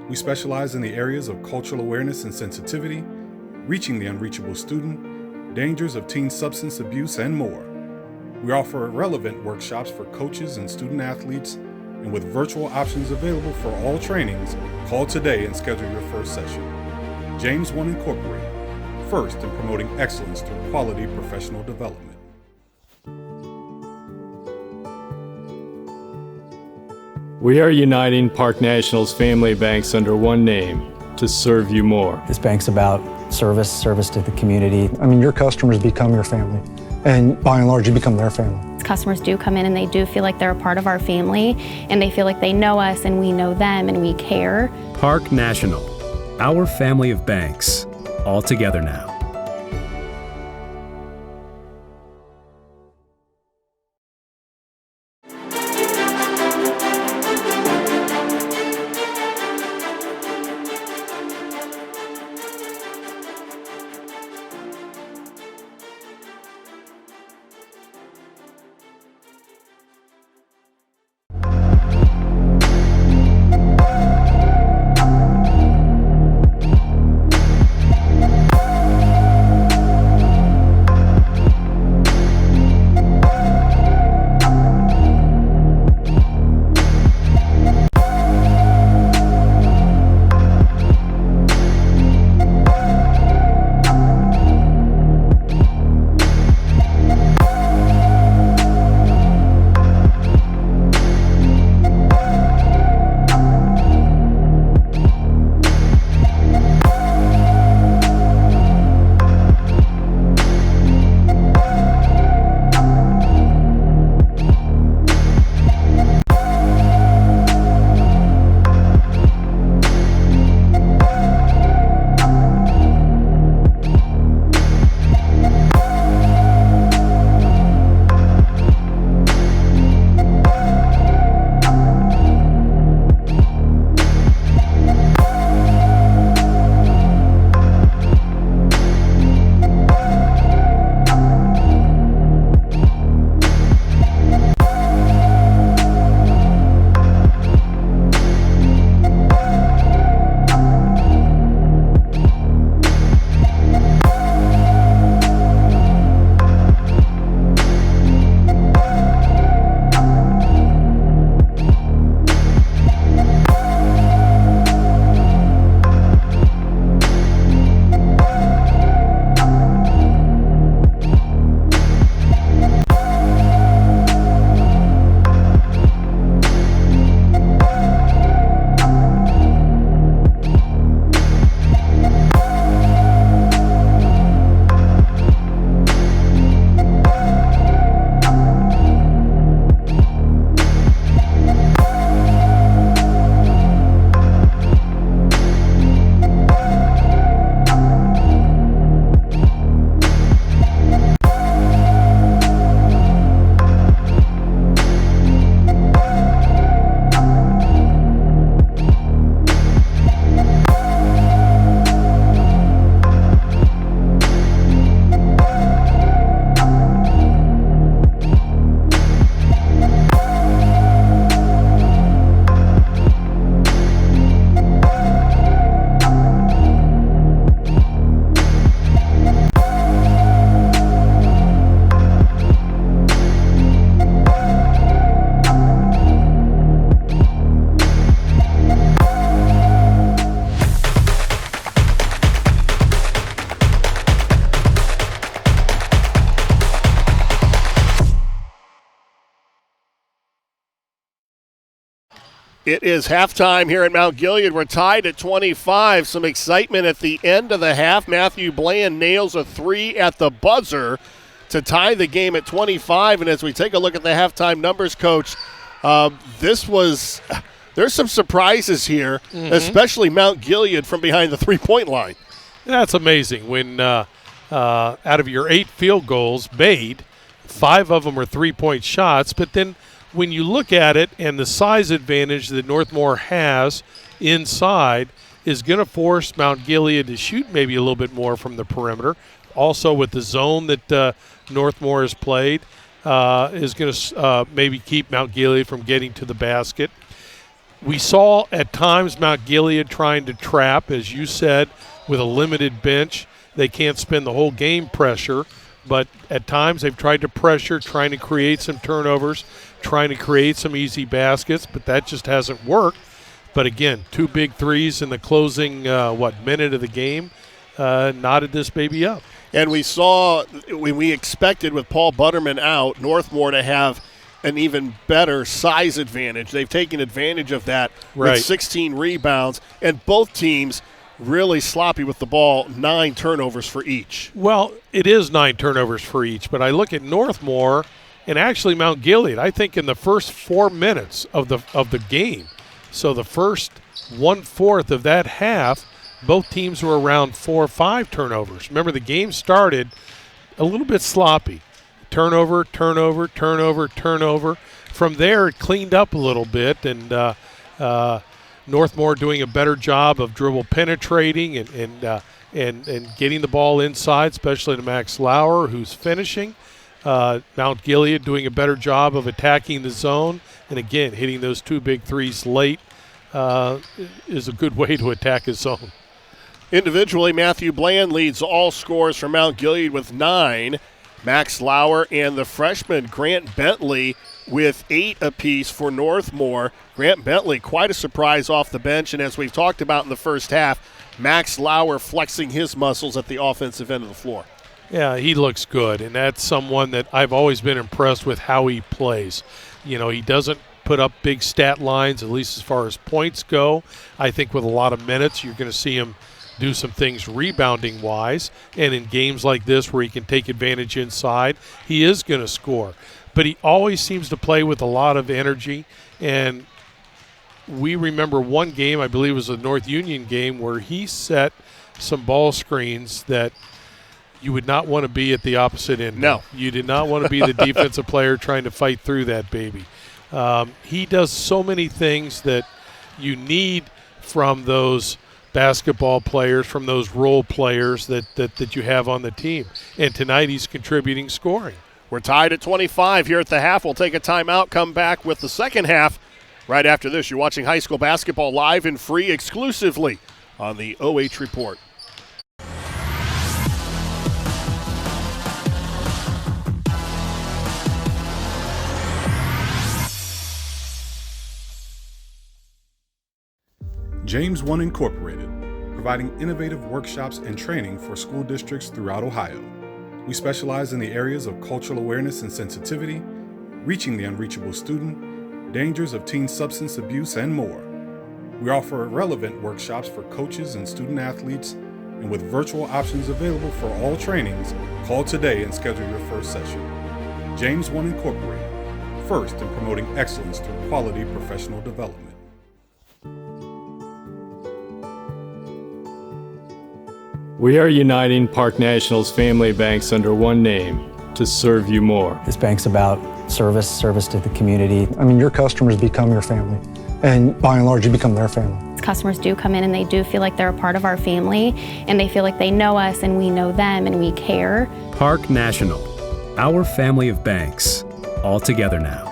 We specialize in the areas of cultural awareness and sensitivity, reaching the unreachable student, dangers of teen substance abuse, and more. We offer relevant workshops for coaches and student athletes, and with virtual options available for all trainings, call today and schedule your first session. James One Incorporated, first in promoting excellence through quality professional development. We are uniting Park National's family banks under one name to serve you more. This bank's about service to the community. I mean, your customers become your family, and by and large, you become their family. Customers do come in and they do feel like they're a part of our family, and they feel like they know us and we know them and we care. Park National, our family of banks, all together now. It is halftime here at Mount Gilead. We're tied at 25. Some excitement at the end of the half. Matthew Bland nails a three at the buzzer to tie the game at 25. And as we take a look at the halftime numbers, Coach, there's some surprises here, especially Mount Gilead from behind the three-point line. That's amazing. When out of your 8 field goals made, 5 of them are three-point shots. But then when you look at it and the size advantage that Northmor has inside is going to force Mount Gilead to shoot maybe a little bit more from the perimeter. Also with the zone that Northmor has played is going to maybe keep Mount Gilead from getting to the basket. We saw at times Mount Gilead trying to trap, as you said, with a limited bench. They can't spend the whole game pressure, but at times they've tried to pressure, trying to create some turnovers, trying to create some easy baskets, but that just hasn't worked. But again, 2 big threes in the closing, minute of the game knotted this baby up. And we saw, when we expected with Paul Butterman out, Northmor to have an even better size advantage. They've taken advantage of that with 16 rebounds, and both teams really sloppy with the ball, 9 turnovers for each. Well, it is 9 turnovers for each, but I look at Northmor and actually Mount Gilead, I think in the first 4 minutes of the game, so the first 1/4 of that half, both teams were around 4 or 5 turnovers. Remember, the game started a little bit sloppy. Turnover. From there, it cleaned up a little bit, and Northmor doing a better job of dribble penetrating and getting the ball inside, especially to Max Lauer, who's finishing. Mount Gilead doing a better job of attacking the zone, and again, hitting those 2 big threes late is a good way to attack a zone. Individually, Matthew Bland leads all scorers for Mount Gilead with 9. Max Lauer and the freshman Grant Bentley with 8 apiece for Northmor. Grant Bentley, quite a surprise off the bench, and as we've talked about in the first half, Max Lauer flexing his muscles at the offensive end of the floor. Yeah, he looks good, and that's someone that I've always been impressed with how he plays. You know, he doesn't put up big stat lines, at least as far as points go. I think with a lot of minutes, you're going to see him do some things rebounding-wise, and in games like this where he can take advantage inside, he is going to score. But he always seems to play with a lot of energy, and we remember one game, I believe it was a North Union game, where he set some ball screens that you would not want to be at the opposite end. No. You did not want to be the defensive player trying to fight through that baby. He does so many things that you need from those basketball players, from those role players that you have on the team. And tonight he's contributing scoring. We're tied at 25 here at the half. We'll take a timeout, come back with the second half right after this. You're watching high school basketball live and free exclusively on the OH Report. James One Incorporated, providing innovative workshops and training for school districts throughout Ohio. We specialize in the areas of cultural awareness and sensitivity, reaching the unreachable student, dangers of teen substance abuse, and more. We offer relevant workshops for coaches and student athletes, and with virtual options available for all trainings, call today and schedule your first session. James One Incorporated, first in promoting excellence through quality professional development. We are uniting Park National's family banks under one name to serve you more. This bank's about service to the community. I mean, your customers become your family, and by and large, you become their family. Customers do come in and they do feel like they're a part of our family, and they feel like they know us and we know them and we care. Park National, our family of banks, all together now.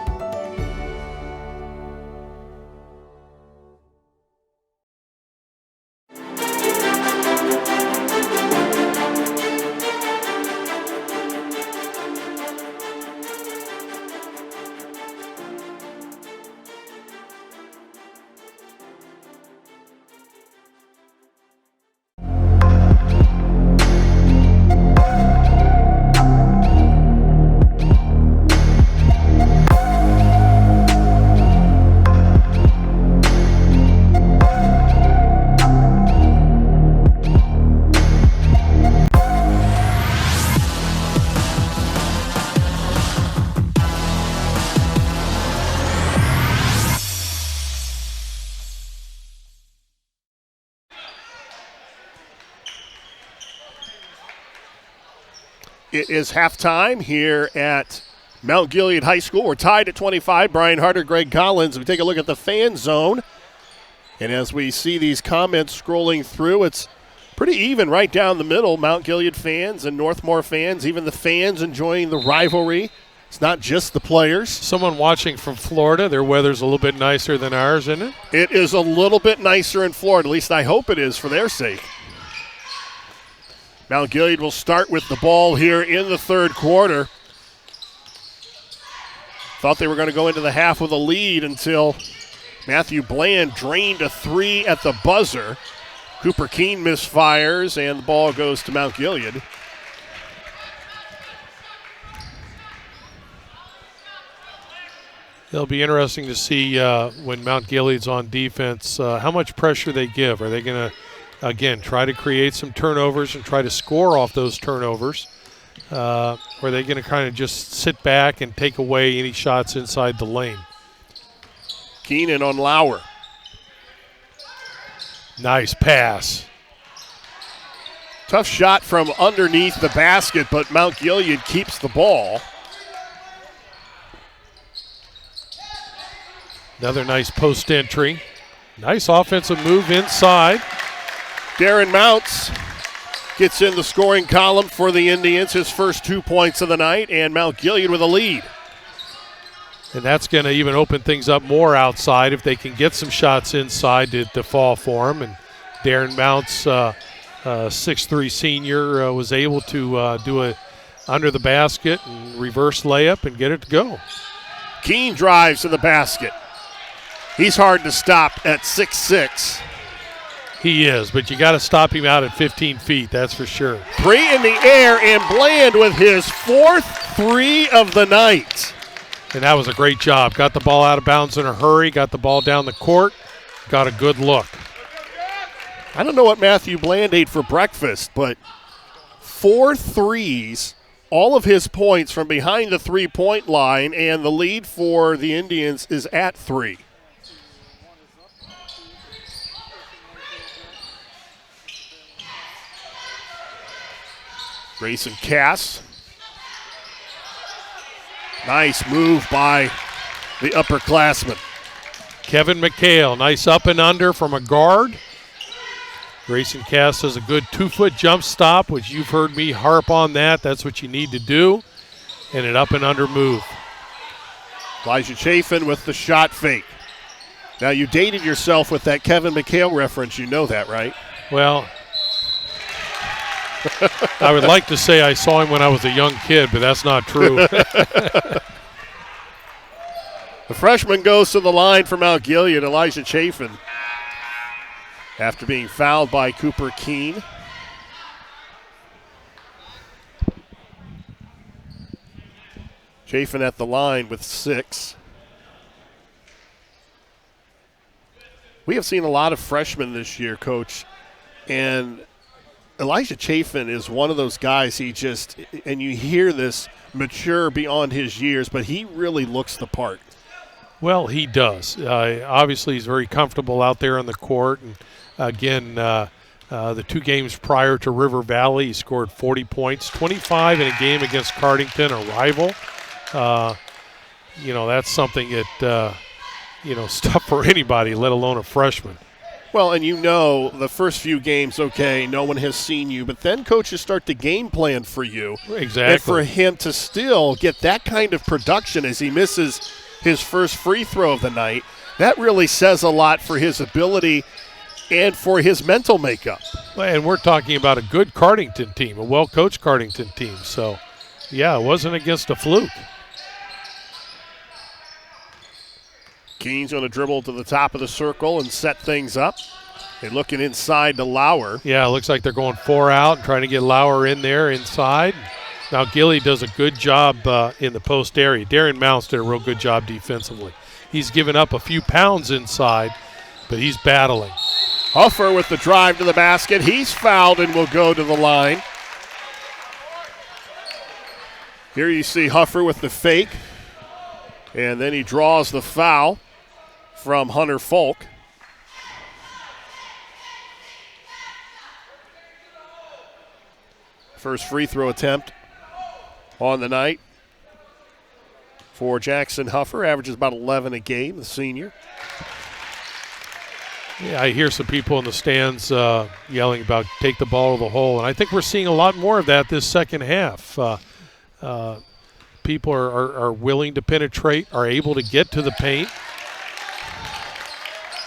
It is halftime here at Mount Gilead High School. We're tied at 25. Brian Harder, Greg Collins. We take a look at the fan zone. And as we see these comments scrolling through, it's pretty even right down the middle. Mount Gilead fans and Northmor fans, even the fans enjoying the rivalry. It's not just the players. Someone watching from Florida, their weather's a little bit nicer than ours, isn't it? It is a little bit nicer in Florida. At least I hope it is for their sake. Mount Gilead will start with the ball here in the third quarter. Thought they were going to go into the half with a lead until Matthew Bland drained a three at the buzzer. Cooper Keene misfires, and the ball goes to Mount Gilead. It'll be interesting to see when Mount Gilead's on defense how much pressure they give. Are they going to, again, try to create some turnovers and try to score off those turnovers? Or are they going to kind of just sit back and take away any shots inside the lane? Keenan on Lauer. Nice pass. Tough shot from underneath the basket, but Mount Gilead keeps the ball. Another nice post entry. Nice offensive move inside. Darren Mounts gets in the scoring column for the Indians, his first 2 points of the night, and Mount Gilead with a lead. And that's going to even open things up more outside if they can get some shots inside to fall for him. And Darren Mounts, 6'3" senior, was able to do a under the basket and reverse layup and get it to go. Keene drives to the basket. He's hard to stop at 6'6". He is, but you got to stop him out at 15 feet, that's for sure. Three in the air, and Bland with his fourth three of the night. And that was a great job. Got the ball out of bounds in a hurry, got the ball down the court, got a good look. I don't know what Matthew Bland ate for breakfast, but 4 threes, all of his points from behind the three-point line, and the lead for the Indians is at 3. Grayson Cass. Nice move by the upperclassman. Kevin McHale, nice up and under from a guard. Grayson Cass does a good 2-foot jump stop, which you've heard me harp on that. That's what you need to do. And an up and under move. Elijah Chafin with the shot fake. Now, you dated yourself with that Kevin McHale reference. You know that, right? Well, I would like to say I saw him when I was a young kid, but that's not true. The freshman goes to the line for Mount Gilead, Elijah Chafin, after being fouled by Cooper Keene. Chafin at the line with 6. We have seen a lot of freshmen this year, Coach, and Elijah Chafin is one of those guys, and you hear this, mature beyond his years, but he really looks the part. Well, he does. Obviously, he's very comfortable out there on the court. And again, the 2 games prior to River Valley, he scored 40 points, 25 in a game against Cardington, a rival. That's something that, is tough for anybody, let alone a freshman. Well, and the first few games, okay, no one has seen you, but then coaches start to game plan for you. Exactly. And for him to still get that kind of production as he misses his first free throw of the night, that really says a lot for his ability and for his mental makeup. And we're talking about a good Cardington team, a well-coached Cardington team. So, yeah, it wasn't against a fluke. Keene's going to dribble to the top of the circle and set things up. They're looking inside to Lauer. Yeah, it looks like they're going 4 out and trying to get Lauer in there inside. Now Gilead does a good job in the post area. Darren Mounts did a real good job defensively. He's given up a few pounds inside, but he's battling. Huffer with the drive to the basket. He's fouled and will go to the line. Here you see Huffer with the fake. And then he draws the foul from Hunter Folk. First free throw attempt on the night for Jackson Huffer. Averages about 11 a game, the senior. Yeah, I hear some people in the stands yelling about take the ball to the hole, and I think we're seeing a lot more of that this second half. People are willing to penetrate, are able to get to the paint.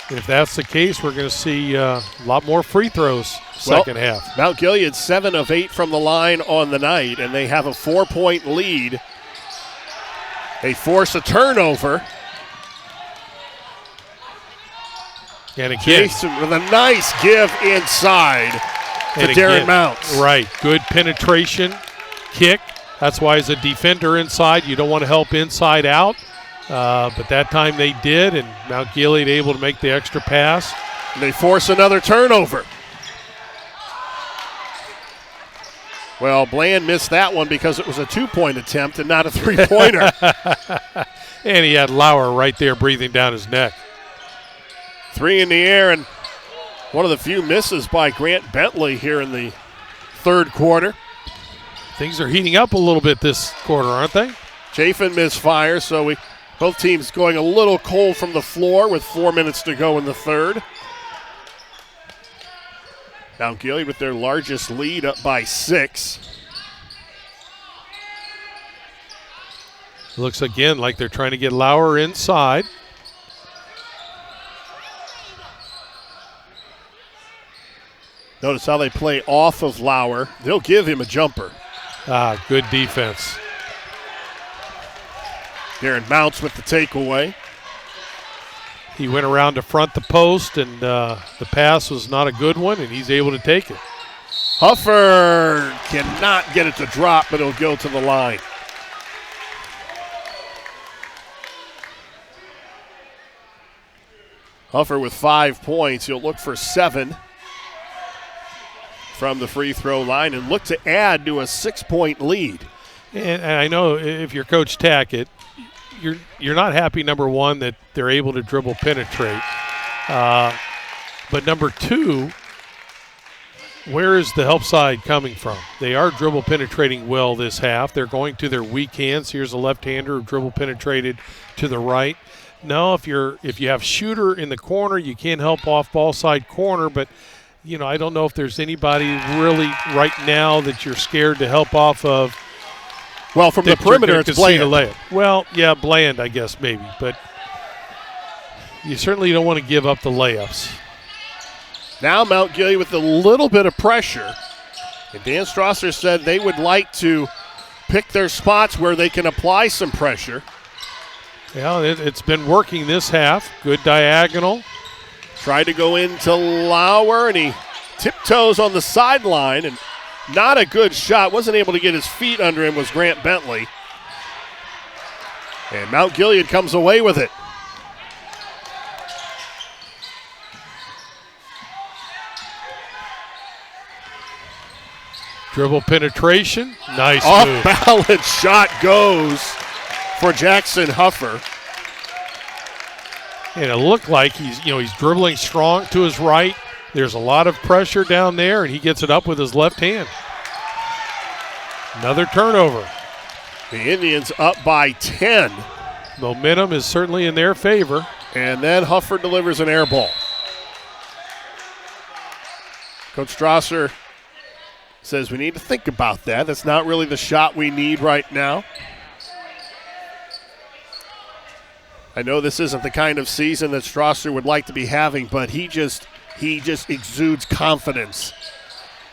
If that's the case, we're going to see a lot more free throws second half. Mount Gilead 7 of 8 from the line on the night, and they have a 4-point lead. They force a turnover. And again, Jason with a nice give inside to Darren Mounts. Right, good penetration, kick. That's why as a defender inside, you don't want to help inside out. But that time they did, and Mount Gilead able to make the extra pass. And they force another turnover. Well, Bland missed that one because it was a 2-point attempt and not a 3-pointer. And he had Lauer right there breathing down his neck. 3 in the air, and one of the few misses by Grant Bentley here in the third quarter. Things are heating up a little bit this quarter, aren't they? Chafin misfires, so both teams going a little cold from the floor with 4 minutes to go in the third. Mount Gilead with their largest lead up by 6. Looks again like they're trying to get Lauer inside. Notice how they play off of Lauer. They'll give him a jumper. Good defense. Darren Mounts with the takeaway. He went around to front the post, and the pass was not a good one, and he's able to take it. Huffer cannot get it to drop, but he'll go to the line. Huffer with 5 points. He'll look for 7 from the free throw line and look to add to a 6-point lead. And I know if you're Coach Tackett, you're not happy, number one, that they're able to dribble penetrate. But number two, where is the help side coming from? They are dribble penetrating well this half. They're going to their weak hands. Here's a left-hander who dribble penetrated to the right. No, if you have shooter in the corner, you can't help off ball side corner, but I don't know if there's anybody really right now that you're scared to help off of. Well, from the perimeter, it's Bland. Well, yeah, Bland, I guess, maybe. But you certainly don't want to give up the layups. Now Mount Gilead with a little bit of pressure. And Dan Strasser said they would like to pick their spots where they can apply some pressure. Yeah, it's been working this half. Good diagonal. Tried to go into Lauer, and he tiptoes on the sideline, and not a good shot. Wasn't able to get his feet under him was Grant Bentley. And Mount Gilead comes away with it. Dribble penetration. Nice move. Off-balance shot goes for Jackson Huffer. And it looked like he's dribbling strong to his right. There's a lot of pressure down there, and he gets it up with his left hand. Another turnover. The Indians up by 10. Momentum is certainly in their favor. And then Huffer delivers an air ball. Coach Strasser says we need to think about that. That's not really the shot we need right now. I know this isn't the kind of season that Strasser would like to be having, but he just exudes confidence.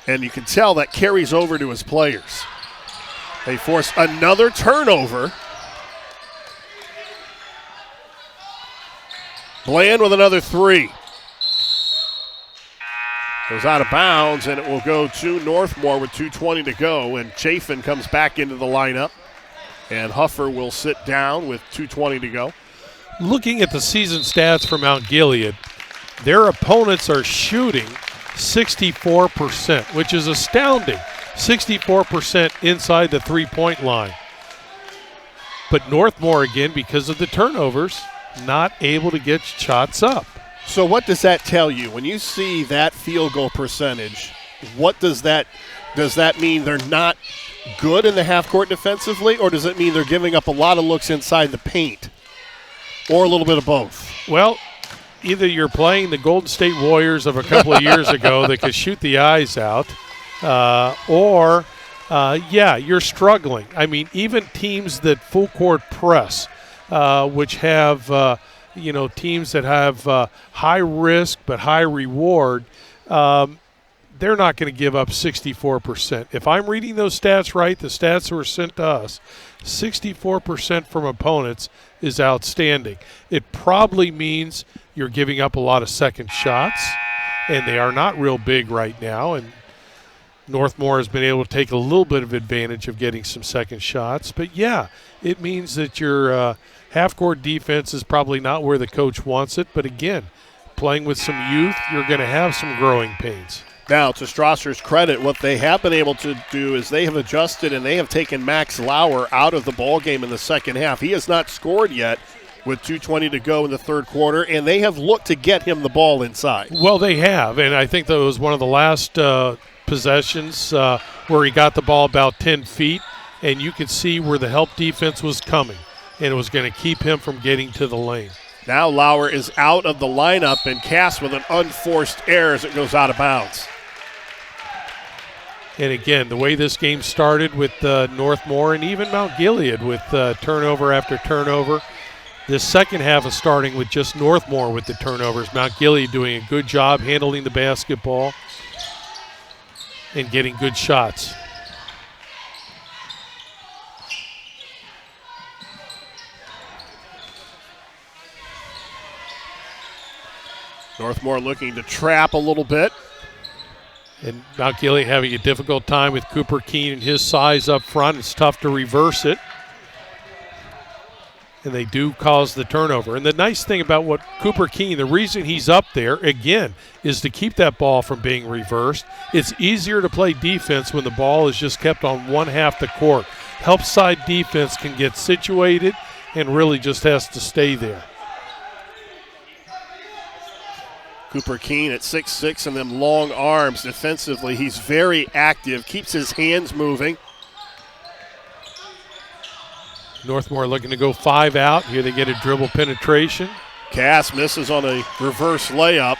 And you can tell that carries over to his players. They force another turnover. Bland with another 3. Goes out of bounds, and it will go to Northmor with 2:20 to go. And Chafin comes back into the lineup. And Huffer will sit down with 2:20 to go. Looking at the season stats for Mount Gilead, their opponents are shooting 64%, which is astounding. 64% inside the three-point line. But Northmor, again, because of the turnovers, not able to get shots up. So what does that tell you? When you see that field goal percentage, what does that does that mean they're not good in the half court defensively, or does it mean they're giving up a lot of looks inside the paint, or a little bit of both? Well, either you're playing the Golden State Warriors of a couple of years ago that could shoot the eyes out, or you're struggling. I mean, even teams that full court press, which have teams that have high risk but high reward, they're not going to give up 64%. If I'm reading those stats right, the stats that were sent to us, 64% from opponents is outstanding. It probably means you're giving up a lot of second shots, and they are not real big right now. And Northmor has been able to take a little bit of advantage of getting some second shots. But, yeah, it means that your half-court defense is probably not where the coach wants it. But, again, playing with some youth, you're going to have some growing pains. Now, to Strasser's credit, what they have been able to do is they have adjusted and they have taken Max Lauer out of the ballgame in the second half. He has not scored yet with 2:20 to go in the third quarter, and they have looked to get him the ball inside. Well, they have, and I think that was one of the last possessions where he got the ball about 10 feet, and you could see where the help defense was coming, and it was going to keep him from getting to the lane. Now Lauer is out of the lineup, and Cass with an unforced error as it goes out of bounds. And again, the way this game started with Northmor and even Mount Gilead with turnover after turnover, this second half is starting with just Northmor with the turnovers. Mount Gilead doing a good job handling the basketball and getting good shots. Northmor looking to trap a little bit. And Mount Gilead having a difficult time with Cooper Keene and his size up front. It's tough to reverse it. And they do cause the turnover. And the nice thing about what Cooper Keene, the reason he's up there, again, is to keep that ball from being reversed. It's easier to play defense when the ball is just kept on one half the court. Help side defense can get situated and really just has to stay there. Cooper Keene at 6'6", and them long arms defensively. He's very active, keeps his hands moving. Northmor looking to go 5 out. Here they get a dribble penetration. Cass misses on a reverse layup,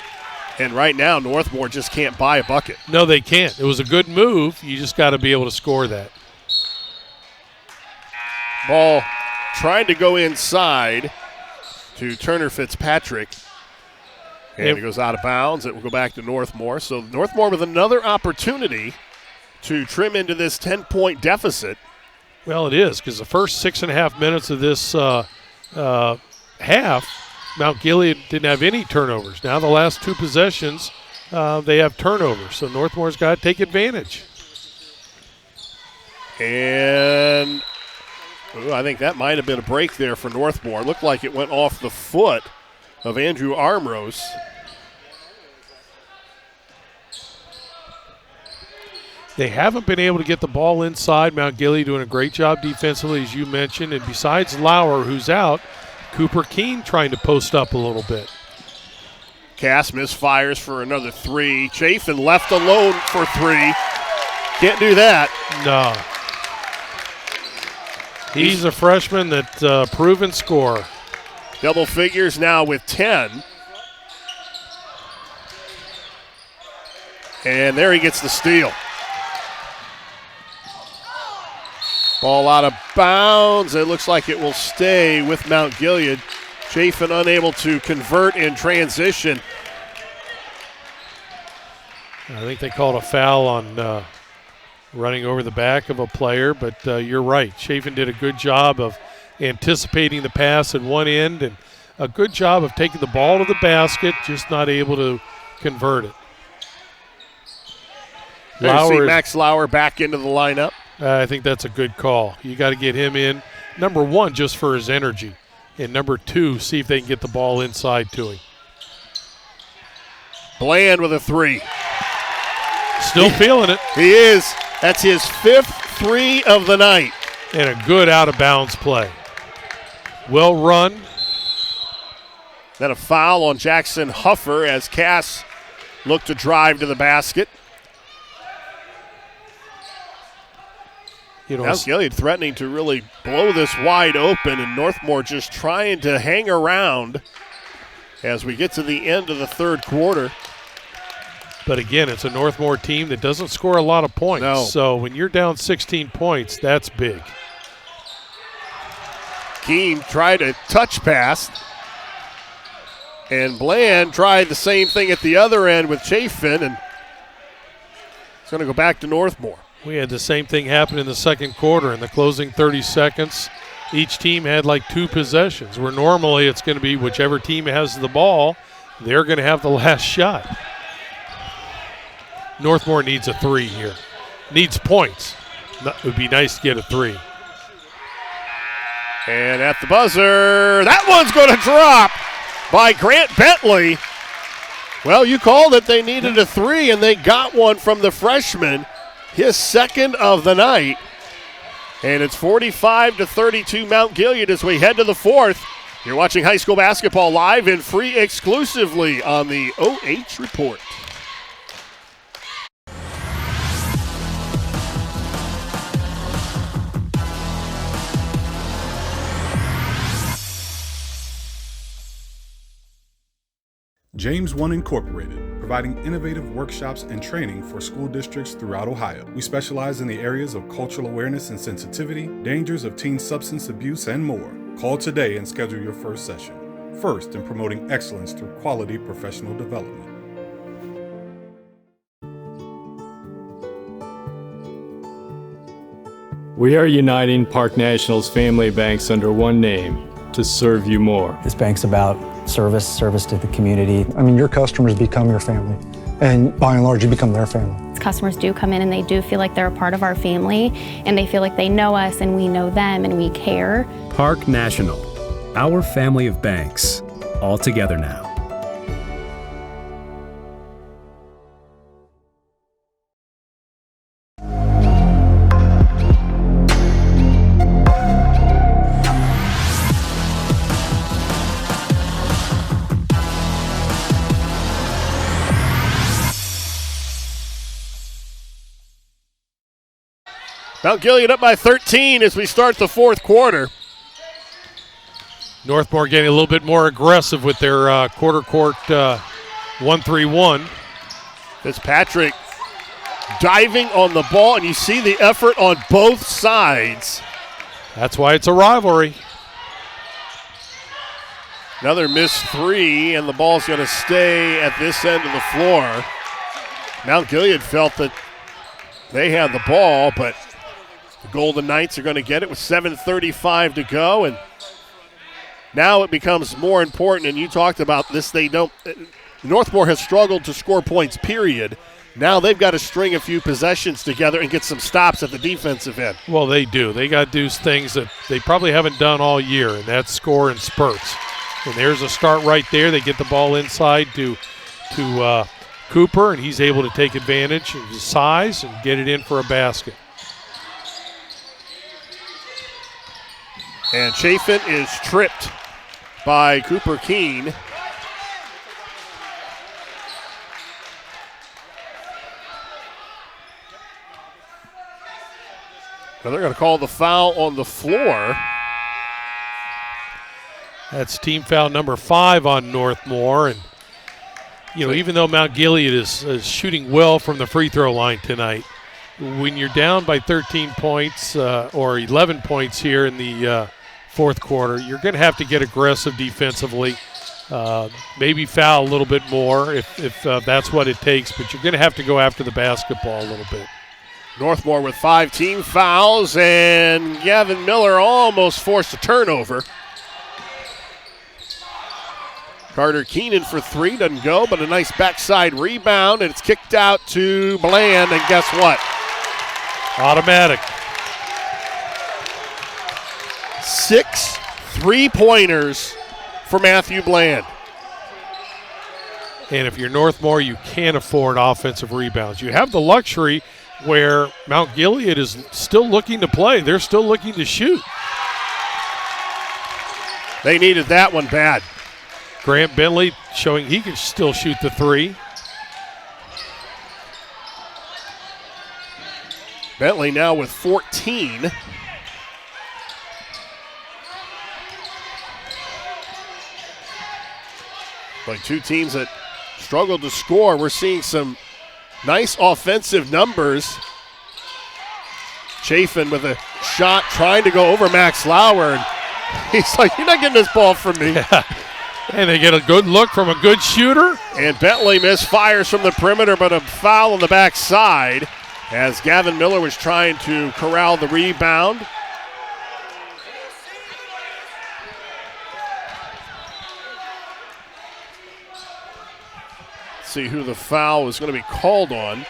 and right now Northmor just can't buy a bucket. No, they can't. It was a good move. You just got to be able to score that. Ball trying to go inside to Turner Fitzpatrick. And it goes out of bounds. It will go back to Northmor. So Northmor with another opportunity to trim into this 10-point deficit. Well, it is, because the first 6.5 minutes of this half, Mount Gilead didn't have any turnovers. Now the last 2 possessions, they have turnovers. So Northmore's got to take advantage. And I think that might have been a break there for Northmor. It looked like it went off the foot of Andrew Armrose. They haven't been able to get the ball inside. Mount Gilead doing a great job defensively, as you mentioned. And besides Lauer, who's out, Cooper Keene trying to post up a little bit. Cass misfires for another 3. Chafin left alone for 3. Can't do that. No. He's a freshman that's a proven scorer. Double figures now with 10. And there he gets the steal. Ball out of bounds. It looks like it will stay with Mount Gilead. Chafin unable to convert in transition. I think they called a foul on running over the back of a player, but you're right. Chafin did a good job of anticipating the pass at one end and a good job of taking the ball to the basket, just not able to convert it. Max Lauer back into the lineup. I think that's a good call. You got to get him in, number 1, just for his energy, and number 2, see if they can get the ball inside to him. Bland with a 3. Still feeling it. He is. That's his 5th 3 of the night. And a good out-of-bounds play. Well run. Then a foul on Jackson Huffer as Cass looked to drive to the basket. Mount Gilead threatening to really blow this wide open, and Northmor just trying to hang around as we get to the end of the third quarter. But again, it's a Northmor team that doesn't score a lot of points. No. So when you're down 16 points, that's big. Keene tried a touch pass, and Bland tried the same thing at the other end with Chafin, and it's going to go back to Northmor. We had the same thing happen in the second quarter. In the closing 30 seconds, each team had like 2 possessions, where normally it's going to be whichever team has the ball, they're going to have the last shot. Northmor needs a 3 here. Needs points. It would be nice to get a 3. And at the buzzer, that one's going to drop by Grant Bentley. Well, you called it. They needed a 3, and they got one from the freshman, his second of the night. And it's 45-32 Mount Gilead as we head to the fourth. You're watching high school basketball live and free exclusively on the OH Report. James One Incorporated, providing innovative workshops and training for school districts throughout Ohio. We specialize in the areas of cultural awareness and sensitivity, dangers of teen substance abuse, and more. Call today and schedule your first session. First in promoting excellence through quality professional development. We are uniting Park National's family banks under one name to serve you more. This bank's about service to the community. I mean, your customers become your family, and by and large, you become their family. Customers do come in and they do feel like they're a part of our family, and they feel like they know us and we know them and we care. Park National, our family of banks, all together now. Mount Gilead up by 13 as we start the fourth quarter. Northmor getting a little bit more aggressive with their quarter court 1-3-1. Fitzpatrick diving on the ball, and you see the effort on both sides. That's why it's a rivalry. Another missed 3, and the ball's going to stay at this end of the floor. Mount Gilead felt that they had the ball, but the Golden Knights are going to get it with 7:35 to go, and now it becomes more important, and you talked about this. Northmor has struggled to score points, period. Now they've got to string a few possessions together and get some stops at the defensive end. Well, they do. They got to do things that they probably haven't done all year, and that's score in spurts. And there's a start right there. They get the ball inside to Cooper, and he's able to take advantage of his size and get it in for a basket. And Chafin is tripped by Cooper Keene. Now they're going to call the foul on the floor. That's team foul number 5 on Northmor. And, even though Mount Gilead is shooting well from the free throw line tonight, when you're down by 13 points or 11 points here in the fourth quarter, you're going to have to get aggressive defensively, maybe foul a little bit more if that's what it takes, but you're going to have to go after the basketball a little bit. Northmor with 5 team fouls, and Gavin Miller almost forced a turnover. Carter Keenan for 3, doesn't go, but a nice backside rebound, and it's kicked out to Bland, and guess what? Automatic. 6 3-pointers for Matthew Bland. And if you're Northmor, you can't afford offensive rebounds. You have the luxury where Mount Gilead is still looking to play. They're still looking to shoot. They needed that one bad. Grant Bentley showing he can still shoot the 3. Bentley now with 14. Like two teams that struggled to score. We're seeing some nice offensive numbers. Chafin with a shot trying to go over Max Lauer. And he's like, you're not getting this ball from me. Yeah. And they get a good look from a good shooter. And Bentley misfires from the perimeter, but a foul on the backside as Gavin Miller was trying to corral the rebound. See who the foul is going to be called on.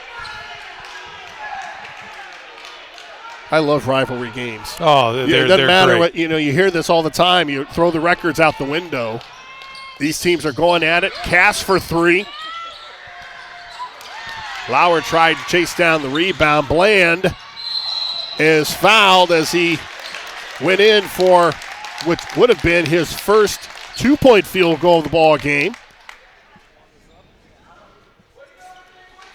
I love rivalry games. Oh, it doesn't matter great. what, you hear this all the time. You throw the records out the window. These teams are going at it. Cass for three. Lauer tried to chase down the rebound. Bland is fouled as he went in for what would have been his first 2-point field goal of the ball game.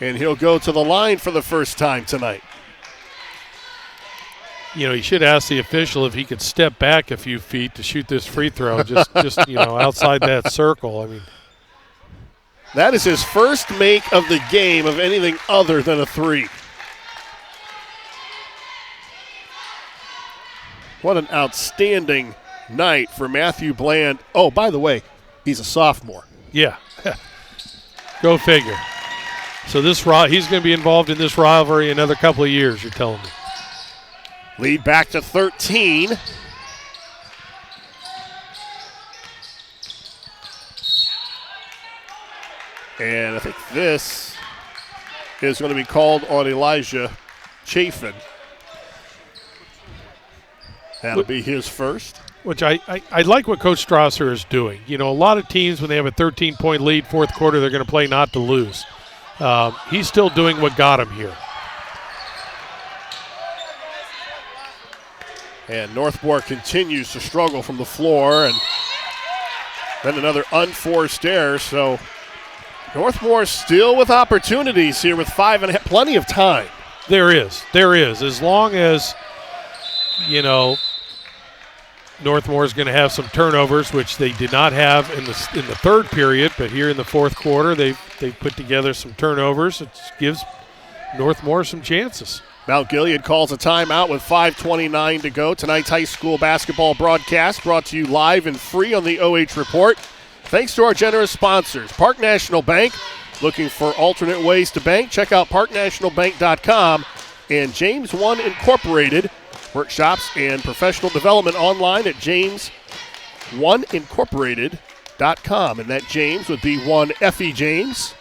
And he'll go to the line for the first time tonight. You should ask the official if he could step back a few feet to shoot this free throw, just outside that circle. I mean, that is his first make of the game of anything other than a three. What an outstanding night for Matthew Bland. Oh, by the way, he's a sophomore. Yeah. Go figure. So he's going to be involved in this rivalry another couple of years, you're telling me. Lead back to 13. And I think this is going to be called on Elijah Chafin. That'll be his first. Which I like what Coach Strasser is doing. A lot of teams, when they have a 13-point lead, fourth quarter, they're going to play not to lose. He's still doing what got him here. And Northmor continues to struggle from the floor, and then another unforced error. So Northmore still with opportunities here with 5.5, plenty of time. There is. As long as, Northmore is going to have some turnovers, which they did not have in the third period, but here in the fourth quarter, they put together some turnovers. It gives Northmor some chances. Mount Gilead calls a timeout with 5:29 to go. Tonight's high school basketball broadcast brought to you live and free on the OH Report. Thanks to our generous sponsors, Park National Bank. Looking for alternate ways to bank? Check out parknationalbank.com and James One Incorporated. Workshops and professional development online at james1incorporated.com. And that James would be one Effie James,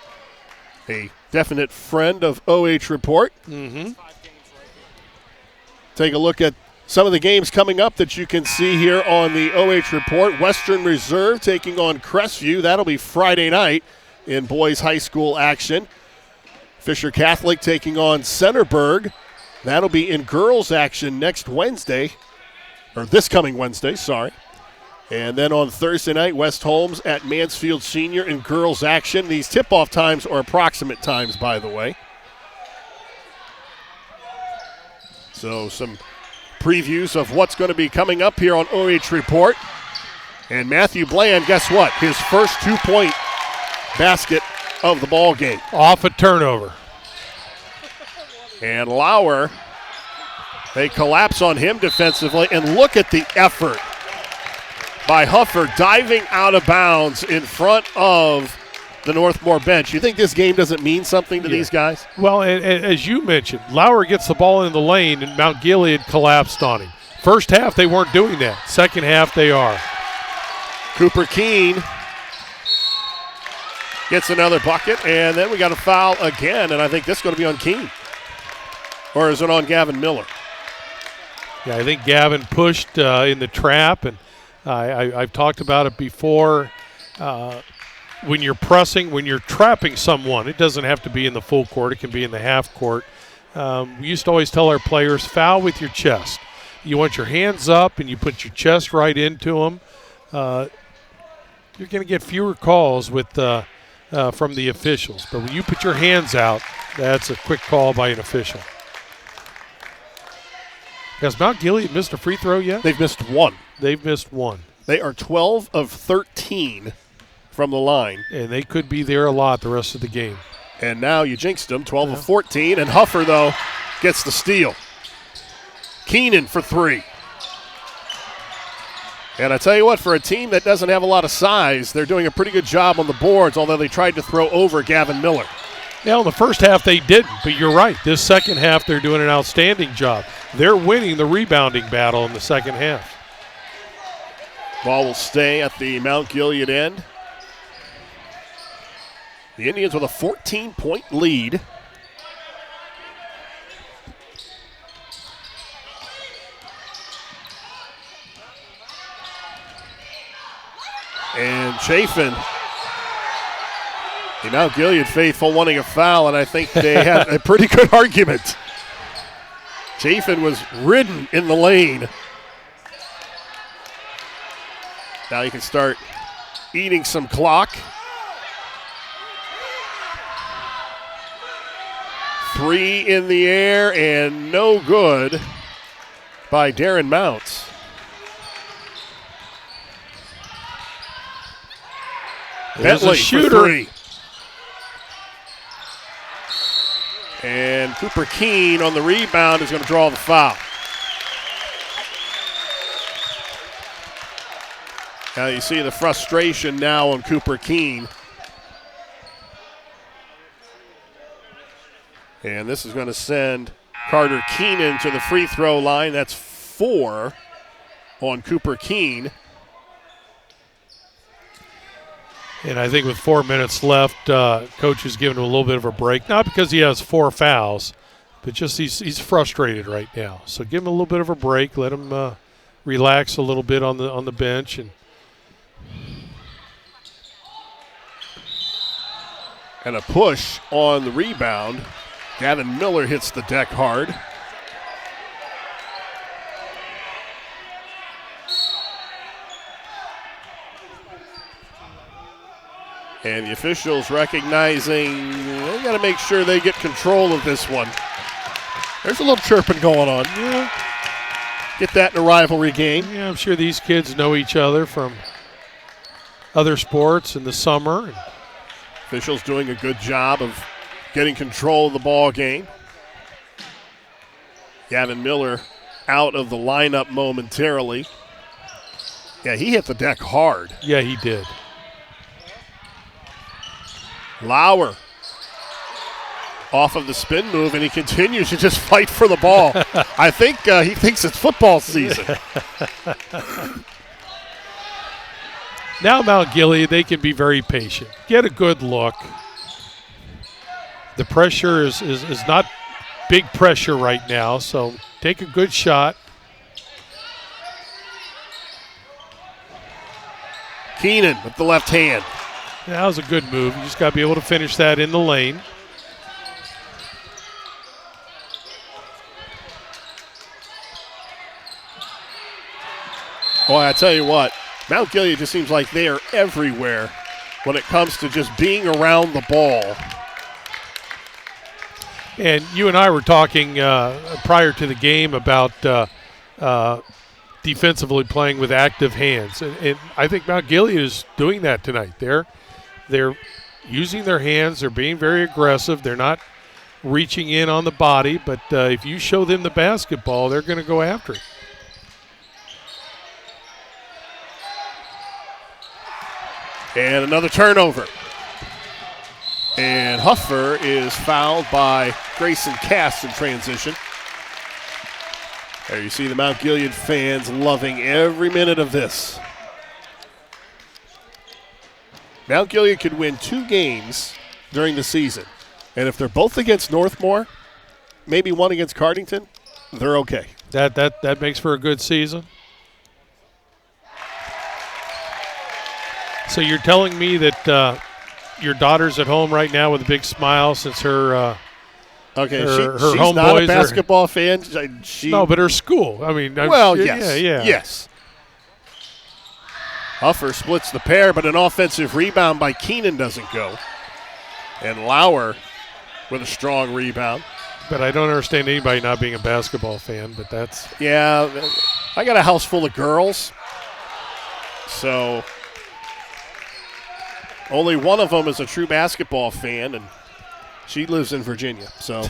a definite friend of OH Report. Mm-hmm. Take a look at some of the games coming up that you can see here on the OH Report. Western Reserve taking on Crestview. That'll be Friday night in boys high school action. Fisher Catholic taking on Centerburg. That'll be in girls action next Wednesday, or this coming Wednesday, sorry. And then on Thursday night, West Holmes at Mansfield Senior in girls action. These tip-off times are approximate times, by the way. So some previews of what's going to be coming up here on OH Report. And Matthew Bland, guess what? His first 2-point basket of the ball game. Off a turnover. And Lauer, they collapse on him defensively. And look at the effort by Huffer diving out of bounds in front of the Northmor bench. You think this game doesn't mean something to these guys? Well, as you mentioned, Lauer gets the ball in the lane and Mount Gilead collapsed on him. First half, they weren't doing that. Second half, they are. Cooper Keene gets another bucket, and then we got a foul again, and I think this is going to be on Keene. Or is it on Gavin Miller? Yeah, I think Gavin pushed in the trap, and I've talked about it before. When you're pressing, when you're trapping someone, it doesn't have to be in the full court. It can be in the half court. We used to always tell our players, foul with your chest. You want your hands up, and you put your chest right into them. You're going to get fewer calls with from the officials. But when you put your hands out, that's a quick call by an official. Has Mount Gilead missed a free throw yet? They've missed one. They've missed one. They are 12 of 13 from the line. And they could be there a lot the rest of the game. And now you jinxed them, 12 of 14. And Huffer, though, gets the steal. Keenan for three. And I tell you what, for a team that doesn't have a lot of size, they're doing a pretty good job on the boards, although they tried to throw over Gavin Miller. Yeah, in the first half they didn't, but you're right. This second half they're doing an outstanding job. They're winning the rebounding battle in the second half. Ball will stay at the Mount Gilead end. The Indians with a 14-point lead. And Chafin, the Mount Gilead faithful, wanting a foul, and I think they had a pretty good argument. Chafin was ridden in the lane. Now you can start eating some clock. 3 in the air and no good by Darren Mounts. Bentley, shooter. For three. And Cooper Keene on the rebound is going to draw the foul. Now you see the frustration now on Cooper Keene. And this is going to send Carter Keenan to the free throw line. That's 4 on Cooper Keene. And I think with 4 minutes left, coach is giving him a little bit of a break. Not because he has 4 fouls, but just he's frustrated right now. So give him a little bit of a break. Let him relax a little bit on the bench. And a push on the rebound. Gavin Miller hits the deck hard. And the officials recognizing they got to make sure they get control of this one. There's a little chirping going on. Yeah. Get that in a rivalry game. Yeah, I'm sure these kids know each other from other sports in the summer. Officials doing a good job of getting control of the ball game. Gavin Miller out of the lineup momentarily. Yeah, he hit the deck hard. Yeah, he did. Lauer off of the spin move, and he continues to just fight for the ball. I think he thinks it's football season. Now Mount Gilead, they can be very patient. Get a good look. The pressure is not big pressure right now, so take a good shot. Keenan with the left hand. Yeah, that was a good move. You just got to be able to finish that in the lane. Boy, I tell you what, Mount Gilead just seems like they are everywhere when it comes to just being around the ball. And you and I were talking prior to the game about defensively playing with active hands. And I think Mount Gilead is doing that tonight. They're using their hands. They're being very aggressive. They're not reaching in on the body. But if you show them the basketball, they're going to go after it. And another turnover. And Huffer is fouled by Grayson Cass in transition. There you see the Mount Gilead fans loving every minute of this. Mount Gilead could win 2 games during the season. And if they're both against Northmor, maybe one against Cardington, they're okay. That makes for a good season. So you're telling me that your daughter's at home right now with a big smile since her she's home not boys a basketball fan. No, but her school. I mean, yes. Huffer splits the pair, but an offensive rebound by Keenan doesn't go. And Lauer with a strong rebound. But I don't understand anybody not being a basketball fan, but that's... Yeah, I got a house full of girls, so only one of them is a true basketball fan, and she lives in Virginia. So,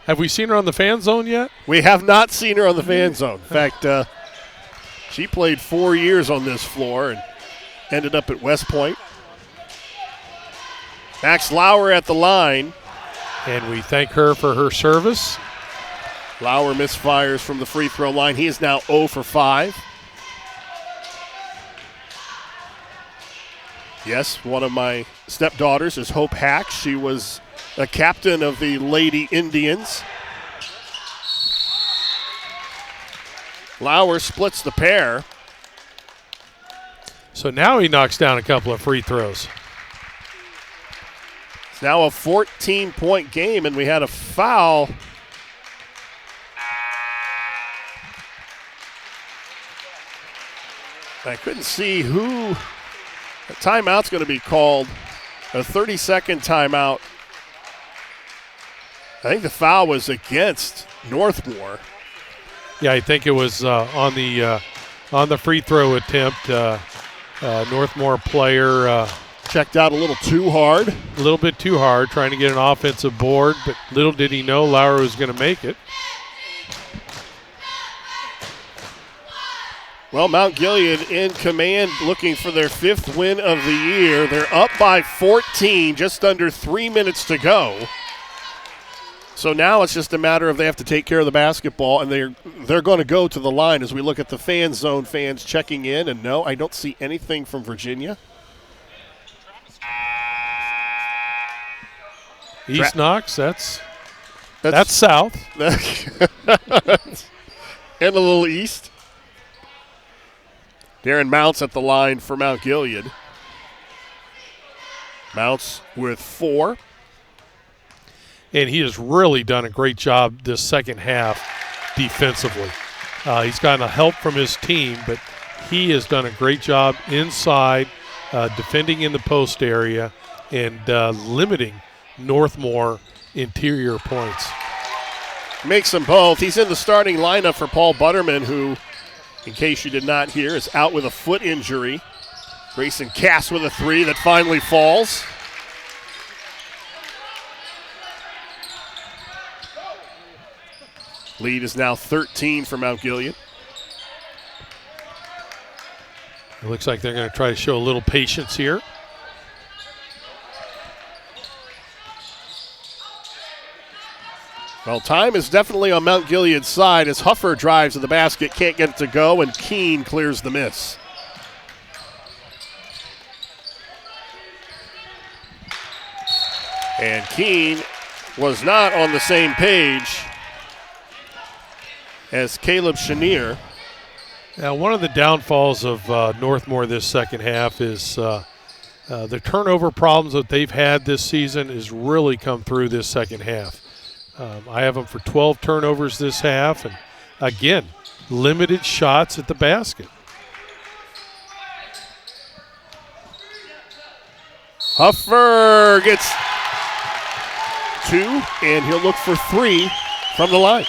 have we seen her on the Fan Zone yet? We have not seen her on the Fan Zone. In fact, she played 4 years on this floor and ended up at West Point. Max Lauer at the line. And we thank her for her service. Lauer misfires from the free throw line. He is now 0 for 5. Yes, one of my stepdaughters is Hope Hack. She was a captain of the Lady Indians. Lauer splits the pair. So now he knocks down a couple of free throws. It's now a 14-point game, and we had a foul. I couldn't see who. A timeout's going to be called, a 30-second timeout. I think the foul was against Northmor. Yeah, I think it was on the free throw attempt. Northmor player checked out a little too hard. A little bit too hard, trying to get an offensive board, but little did he know Lauer was going to make it. Well, Mount Gilead in command, looking for their 5th win of the year. They're up by 14, just under 3 minutes to go. So now it's just a matter of they have to take care of the basketball, and they're going to go to the line as we look at the Fan Zone fans checking in. And no, I don't see anything from Virginia. East Knox, that's south. And a little east. Darren Mounts at the line for Mount Gilead. Mounts with 4. And he has really done a great job this second half defensively. He's gotten a help from his team, but he has done a great job inside, defending in the post area, and limiting Northmor interior points. Makes them both. He's in the starting lineup for Paul Butterman, who, in case you did not hear, is out with a foot injury. Grayson Cass with a 3 that finally falls. Lead is now 13 for Mount Gilead. It looks like they're going to try to show a little patience here. Well, time is definitely on Mount Gilead's side as Huffer drives to the basket, can't get it to go, and Keene clears the miss. And Keene was not on the same page as Caleb Chenier. Now, one of the downfalls of Northmor this second half is the turnover problems that they've had this season has really come through this second half. I have them for 12 turnovers this half, and again, limited shots at the basket. Huffer gets 2, and he'll look for 3 from the line.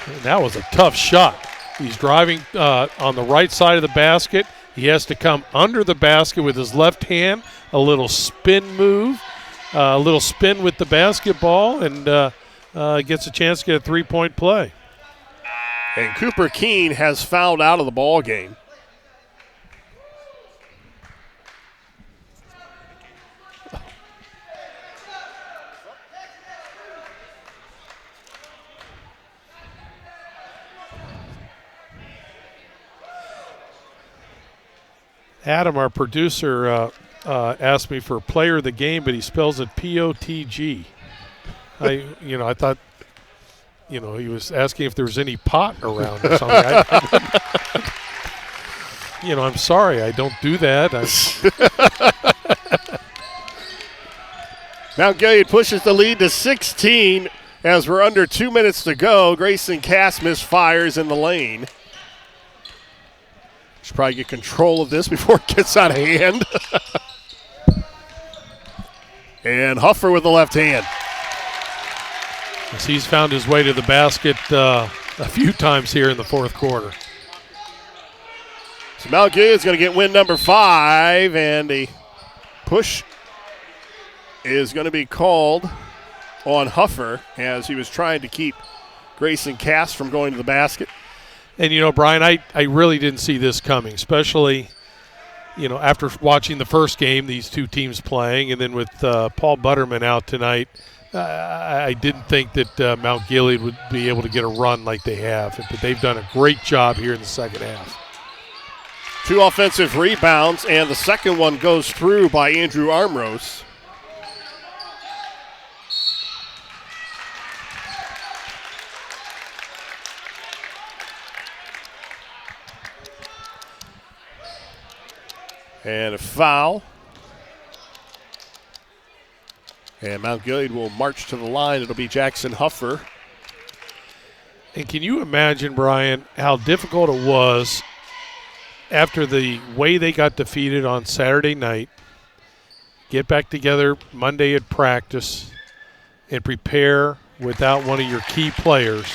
And that was a tough shot. He's driving on the right side of the basket. He has to come under the basket with his left hand, a little spin move, a little spin with the basketball, and gets a chance to get a 3-point play. And Cooper Keene has fouled out of the ball game. Adam, our producer, asked me for player of the game, but he spells it P-O-T-G. I thought, he was asking if there was any pot around or something. I'm sorry, I don't do that. Mount Gilead pushes the lead to 16 as we're under 2 minutes to go. Grayson Cass misfires in the lane. Should probably get control of this before it gets out of hand. And Huffer with the left hand. as he's found his way to the basket a few times here in the fourth quarter. So Mount Gilead's going to get win number 5, and the push is going to be called on Huffer as he was trying to keep Grayson Cass from going to the basket. And, Brian, I really didn't see this coming, especially, after watching the first game, these two teams playing, and then with Paul Butterman out tonight, I didn't think that Mount Gilead would be able to get a run like they have. But they've done a great job here in the second half. 2 offensive rebounds, and the second one goes through by Andrew Armrose. And a foul. And Mount Gilead will march to the line. It'll be Jackson Huffer. And can you imagine, Brian, how difficult it was after the way they got defeated on Saturday night, get back together Monday at practice, and prepare without one of your key players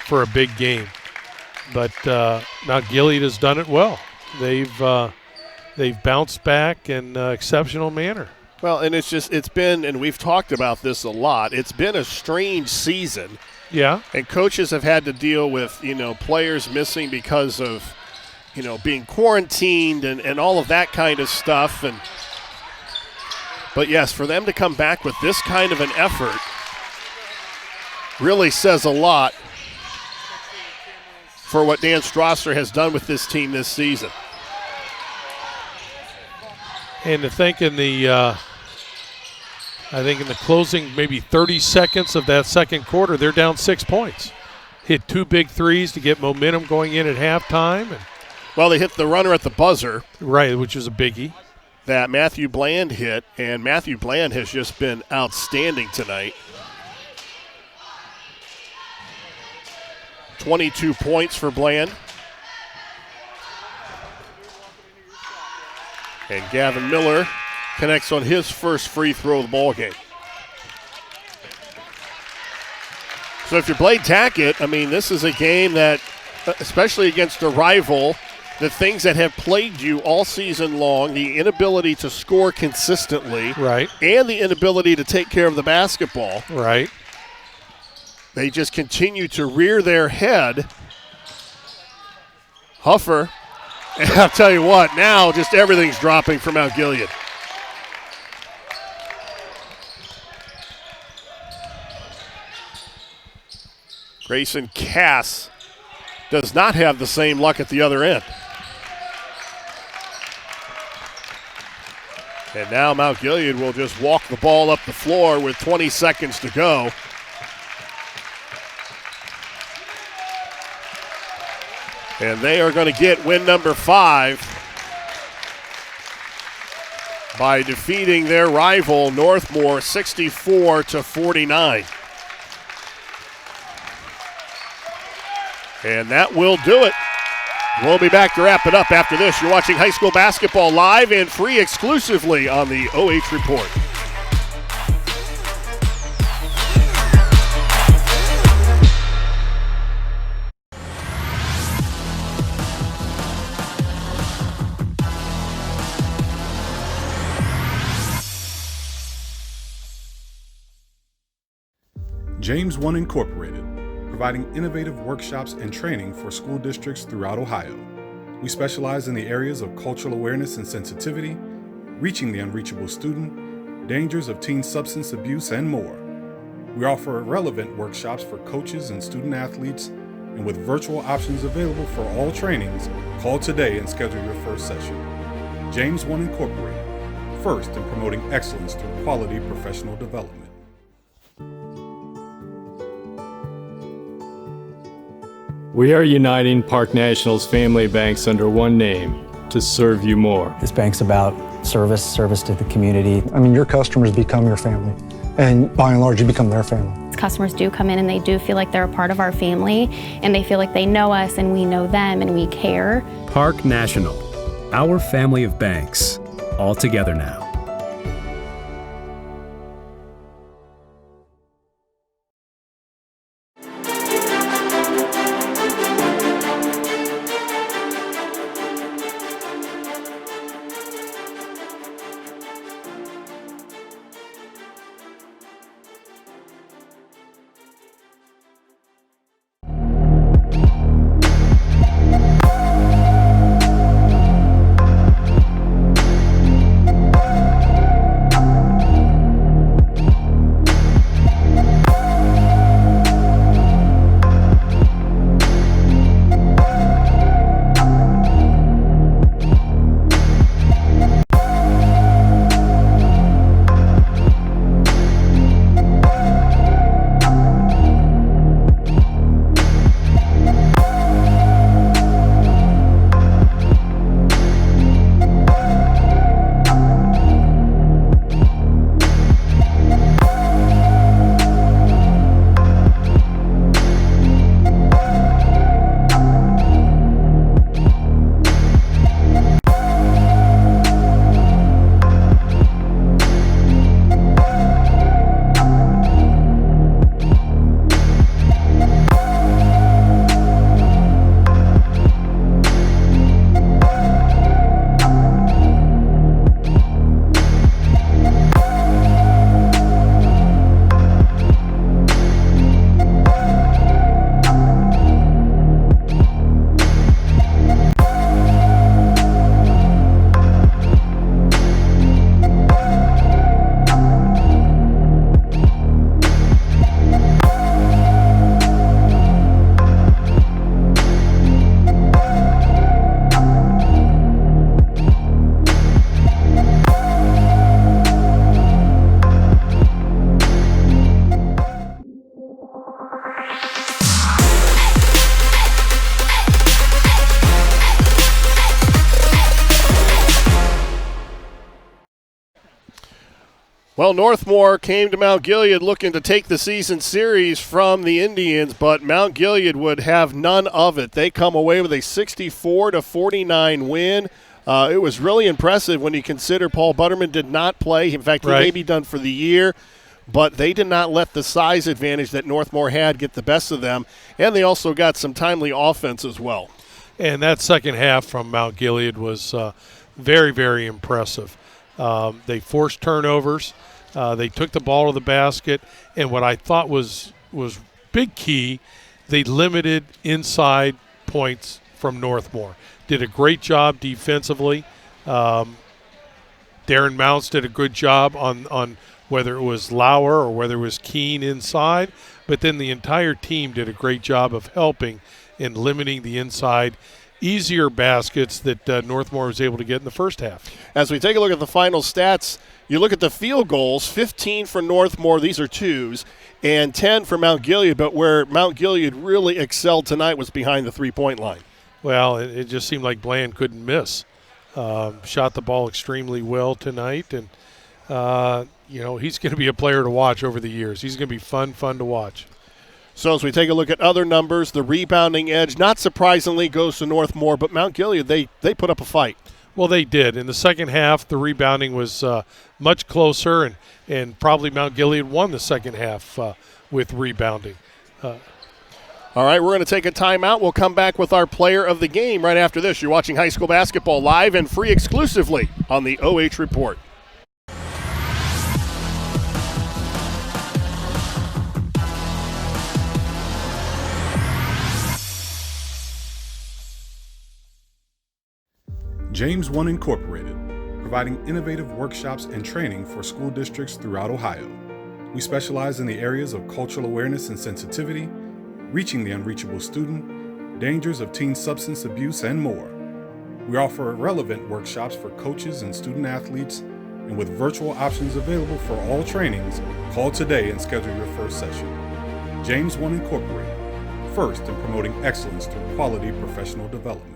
for a big game. But Mount Gilead has done it well. They've bounced back in exceptional manner. Well, and it's been, and we've talked about this a lot, it's been a strange season. Yeah. And coaches have had to deal with, players missing because of, being quarantined and all of that kind of stuff. But yes, for them to come back with this kind of an effort really says a lot for what Dan Strasser has done with this team this season. And to think in the closing maybe 30 seconds of that second quarter, they're down 6 points. Hit 2 big threes to get momentum going in at halftime. Well, they hit the runner at the buzzer. Right, which is a biggie. That Matthew Bland hit, and Matthew Bland has just been outstanding tonight. 22 points for Bland. And Gavin Miller connects on his first free throw of the ball game. So if you're Blade Tackett, this is a game that, especially against a rival, the things that have plagued you all season long, the inability to score consistently, right, and the inability to take care of the basketball, right, they just continue to rear their head. Huffer, and I'll tell you what, now just everything's dropping for Mount Gilead. Grayson Cass does not have the same luck at the other end. And now Mount Gilead will just walk the ball up the floor with 20 seconds to go. And they are going to get win number 5 by defeating their rival Northmor 64-49. And that will do it. We'll be back to wrap it up after this. You're watching high school basketball live and free exclusively on the OH Report. James One Incorporated, providing innovative workshops and training for school districts throughout Ohio. We specialize in the areas of cultural awareness and sensitivity, reaching the unreachable student, dangers of teen substance abuse, and more. We offer relevant workshops for coaches and student athletes, and with virtual options available for all trainings, call today and schedule your first session. James One Incorporated, first in promoting excellence through quality professional development. We are uniting Park National's family banks under one name to serve you more. This bank's about service to the community. Your customers become your family, and by and large, you become their family. Customers do come in and they do feel like they're a part of our family, and they feel like they know us and we know them and we care. Park National, our family of banks, all together now. Well, Northmor came to Mount Gilead looking to take the season series from the Indians, but Mount Gilead would have none of it. They come away with a 64-49 win. It was really impressive when you consider Paul Butterman did not play. In fact, he may be done for the year, but they did not let the size advantage that Northmor had get the best of them, and they also got some timely offense as well. And that second half from Mount Gilead was very, very impressive. They forced turnovers. They took the ball to the basket, and what I thought was big key, they limited inside points from Northmor. Did a great job defensively. Darren Mounts did a good job on whether it was Lauer or whether it was Keene inside, but then the entire team did a great job of helping in limiting the inside easier baskets that Northmor was able to get in the first half. As we take a look at the final stats, you look at the field goals, 15 for Northmor, these are twos, and 10 for Mount Gilead, but where Mount Gilead really excelled tonight was behind the three-point line. Well, it just seemed like Bland couldn't miss. Shot the ball extremely well tonight, and he's going to be a player to watch over the years. He's going to be fun to watch. So as we take a look at other numbers, the rebounding edge, not surprisingly, goes to Northmor, but Mount Gilead, they put up a fight. Well, they did. In the second half, the rebounding was much closer, and probably Mount Gilead won the second half with rebounding. All right, we're going to take a timeout. We'll come back with our player of the game right after this. You're watching high school basketball live and free exclusively on the OH Report. James One Incorporated, providing innovative workshops and training for school districts throughout Ohio. We specialize in the areas of cultural awareness and sensitivity, reaching the unreachable student, dangers of teen substance abuse, and more. We offer relevant workshops for coaches and student athletes, and with virtual options available for all trainings, call today and schedule your first session. James One Incorporated, first in promoting excellence through quality professional development.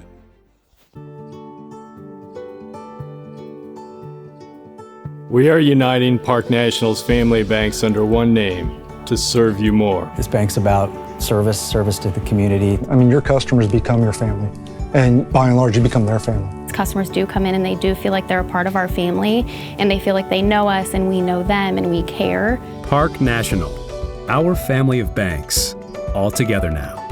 We are uniting Park National's family banks under one name to serve you more. This bank's about service to the community. I mean, your customers become your family, and by and large, you become their family. Customers do come in and they do feel like they're a part of our family, and they feel like they know us and we know them and we care. Park National, our family of banks, all together now.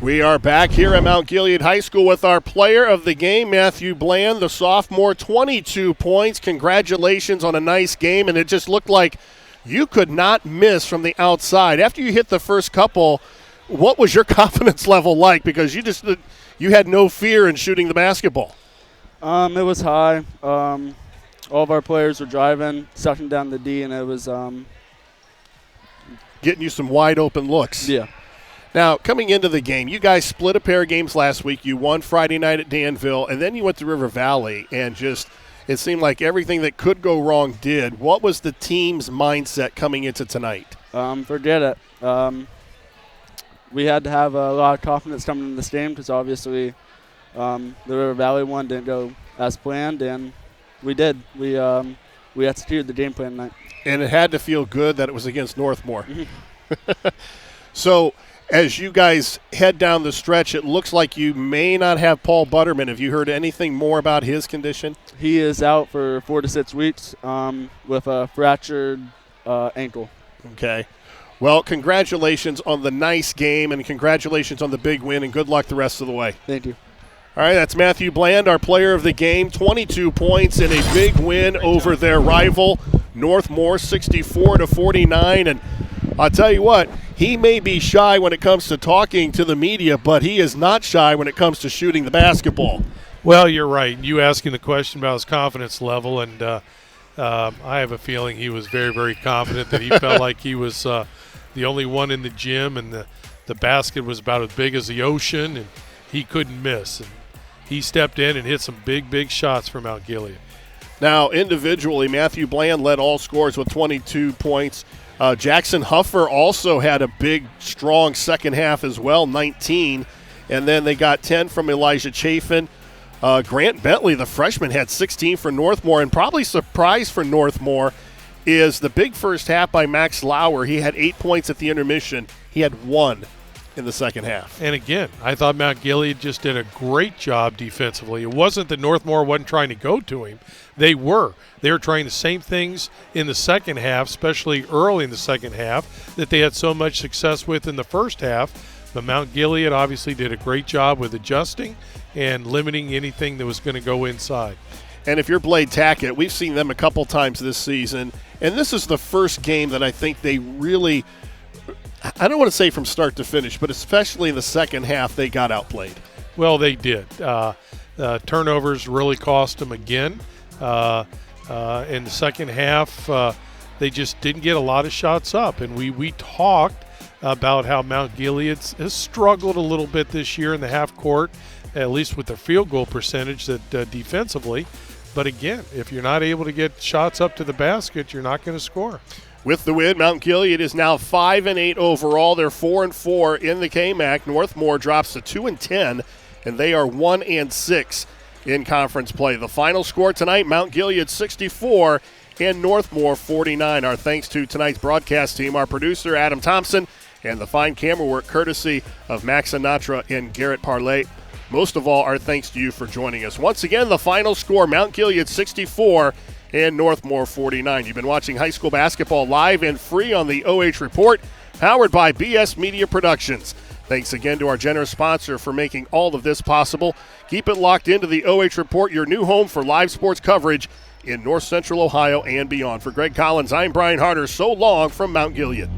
We are back here at Mount Gilead High School with our player of the game, Matthew Bland, the sophomore, 22 points. Congratulations on a nice game, and it just looked like you could not miss from the outside. After you hit the first couple, what was your confidence level like? Because you had no fear in shooting the basketball. It was high. All of our players were driving, sucking down the D, and it was getting you some wide open looks. Yeah. Now, coming into the game, you guys split a pair of games last week. You won Friday night at Danville, and then you went to River Valley, and it seemed like everything that could go wrong did. What was the team's mindset coming into tonight? Forget it. We had to have a lot of confidence coming into this game because obviously the River Valley one didn't go as planned, and we did. We executed the game plan tonight. And it had to feel good that it was against Northmor. So as you guys head down the stretch, it looks like you may not have Paul Butterman. Have you heard anything more about his condition? He is out for 4 to 6 weeks with a fractured ankle. Okay. Well, congratulations on the nice game, and congratulations on the big win, and good luck the rest of the way. Thank you. All right, that's Matthew Bland, our player of the game. 22 points in a big win over their rival, Northmor, 64-49. And I'll tell you what, he may be shy when it comes to talking to the media, but he is not shy when it comes to shooting the basketball. Well, you're right. You asking the question about his confidence level, and I have a feeling he was very, very confident that he felt like he was the only one in the gym, and the basket was about as big as the ocean, and he couldn't miss. And he stepped in and hit some big, big shots for Mount Gilead. Now, individually, Matthew Bland led all scorers with 22 points. Jackson Huffer also had a big, strong second half as well, 19. And then they got 10 from Elijah Chafin. Grant Bentley, the freshman, had 16 for Northmor. And probably surprise for Northmor is the big first half by Max Lauer. He had 8 points at the intermission. He had 1 in the second half. And again, I thought Mount Gilead just did a great job defensively. It wasn't that Northmor wasn't trying to go to him. They were. They were trying the same things in the second half, especially early in the second half, that they had so much success with in the first half. But Mount Gilead obviously did a great job with adjusting and limiting anything that was going to go inside. And if you're Blade Tackett, we've seen them a couple times this season, and this is the first game that I think they really – I don't want to say from start to finish, but especially in the second half, they got outplayed. Well, they did. Turnovers really cost them again. In the second half, they just didn't get a lot of shots up. And we talked about how Mount Gilead has struggled a little bit this year in the half court, at least with their field goal percentage that defensively. But again, if you're not able to get shots up to the basket, you're not going to score. With the win, Mount Gilead is now 5-8 overall. They're 4-4 in the KMAC. Northmor drops to 2-10, and they are 1-6 in conference play. The final score tonight: Mount Gilead 64 and Northmor 49. Our thanks to tonight's broadcast team, our producer Adam Thompson, and the fine camera work courtesy of Max Sinatra and Garrett Parlay. Most of all, our thanks to you for joining us. Once again, the final score: Mount Gilead 64 and Northmor 49. You've been watching high school basketball live and free on the OH Report, powered by BS Media Productions. Thanks again to our generous sponsor for making all of this possible. Keep it locked into the OH Report, your new home for live sports coverage in North Central Ohio and beyond. For Greg Collins, I'm Brian Harder. So long from Mount Gilead.